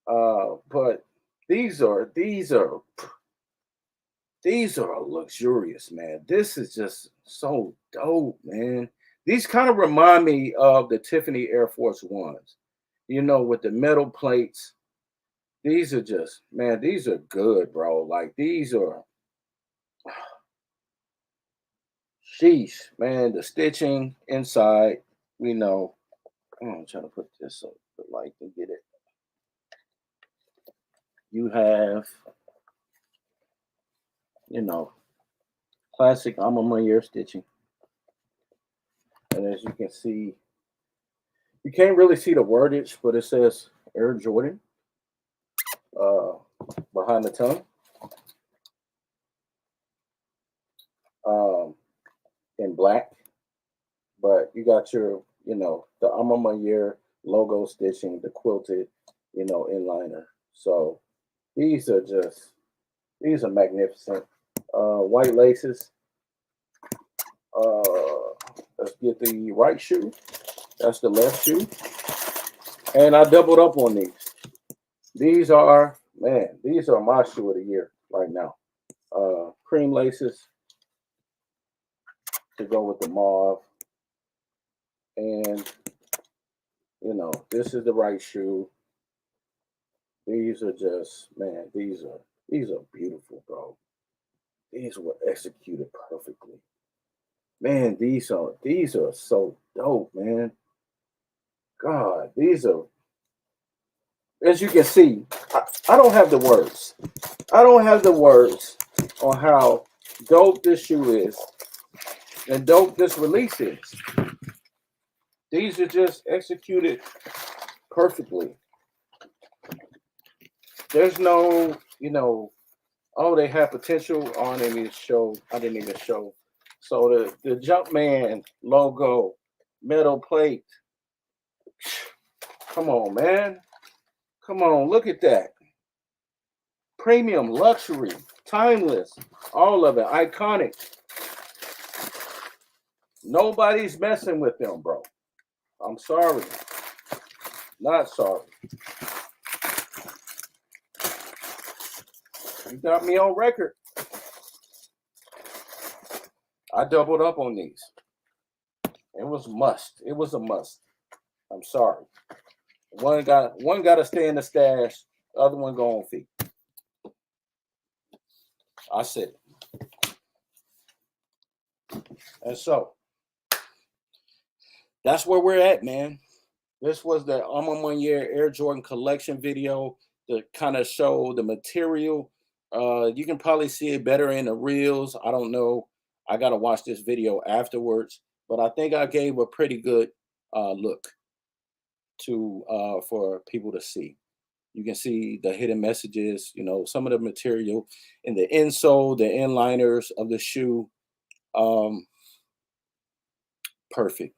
but these are luxurious, man. This is just so dope, man. These kind of remind me of the Tiffany Air Force Ones, with the metal plates. These are just, man, these are good, bro. Like these are, sheesh, man. The stitching inside, we know. I'm trying to put this so the light can get it. You have, you know, classic Alma Mater stitching. And as you can see, you can't really see the wordage, but it says Air Jordan uh, behind the tongue. Um, in black, but you got your, the Alma Mater logo stitching, the quilted, inliner. So these are magnificent. White laces. Uh, let's get the right shoe. That's the left shoe. And I doubled up on these. These are, man, these are my shoe of the year right now. Cream laces to go with the mauve. And, this is the right shoe. These are just, man, these are beautiful, bro. These were executed perfectly. Man, these are so dope, man. God, these are, as you can see, I don't have the words. I don't have the words on how dope this shoe is and dope this release is. These are just executed perfectly. There's no, oh, they have potential. Oh, I didn't even show. So the Jumpman logo, metal plate. Come on, man. Come on, look at that. Premium, luxury, timeless, all of it, iconic. Nobody's messing with them, bro. I'm sorry. Not sorry. You got me on record. I doubled up on these. It was must. It was a must. I'm sorry. One got to stay in the stash other one go on feet. I said it. And so that's where we're at, man. This was the Maniere Air Jordan collection video to kind of show the material. You can probably see it better in the reels. I don't know. I got to watch this video afterwards, but I think I gave a pretty good look to for people to see. You can see the hidden messages, you know, some of the material in the insole, the inliners of the shoe. Um, perfect,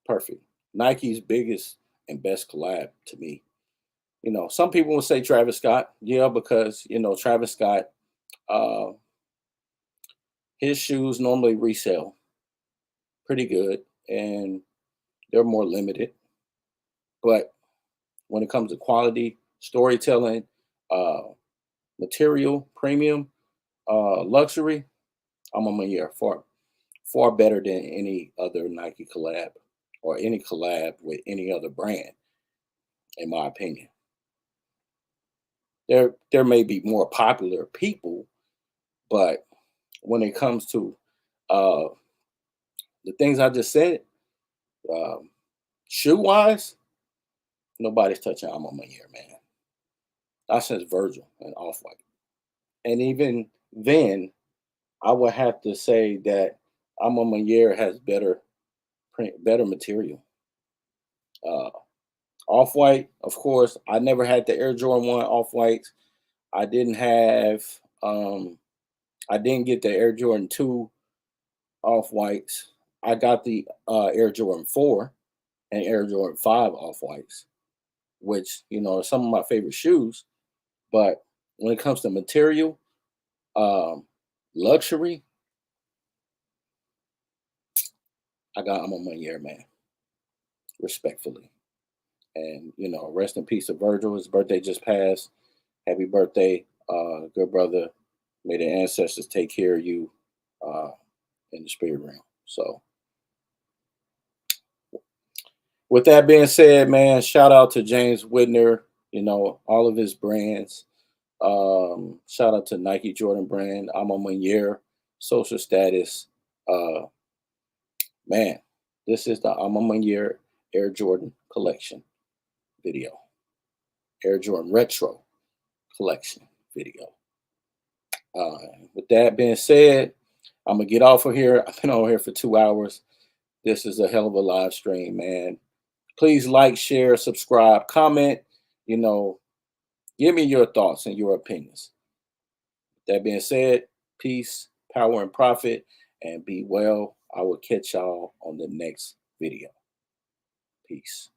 perfect. Nike's biggest and best collab to me. You know, some people will say Travis Scott, yeah, because you know Travis Scott, uh, his shoes normally resell pretty good, and they're more limited. But when it comes to quality, storytelling, uh, material, premium, luxury, I'm on my year far better than any other Nike collab or any collab with any other brand, in my opinion. There may be more popular people, but when it comes to uh, the things I just said, um, shoe wise, nobody's touching I'm on my year, man. Not since Virgil and Off White, and even then, I would have to say that I'm on my year has better print, better material. Uh, Off White, of course, I never had the Air Jordan 1 Off White. I didn't have um I didn't get the Air Jordan 2 Off Whites. I got the Air Jordan 4 and Air Jordan 5 Off Whites, which, you know, are some of my favorite shoes. But when it comes to material, um, luxury, I'm on my year, man, respectfully. And, you know, rest in peace to Virgil. His birthday just passed. Happy birthday, good brother. May the ancestors take care of you uh, in the spirit realm. So, with that being said, man, shout out to James Whitner, you know, all of his brands. Shout out to Nike Jordan brand. I'm on my year, social status. Uh, man, this is the I'm on my year Air Jordan collection video, Air Jordan retro collection video. With that being said, I'm gonna get off of here. I've been on here for 2 hours. This is a hell of a live stream, man. Please like, share, subscribe, comment. You know, give me your thoughts and your opinions. That being said, peace, power, and profit, and be well. I will catch y'all on the next video. Peace.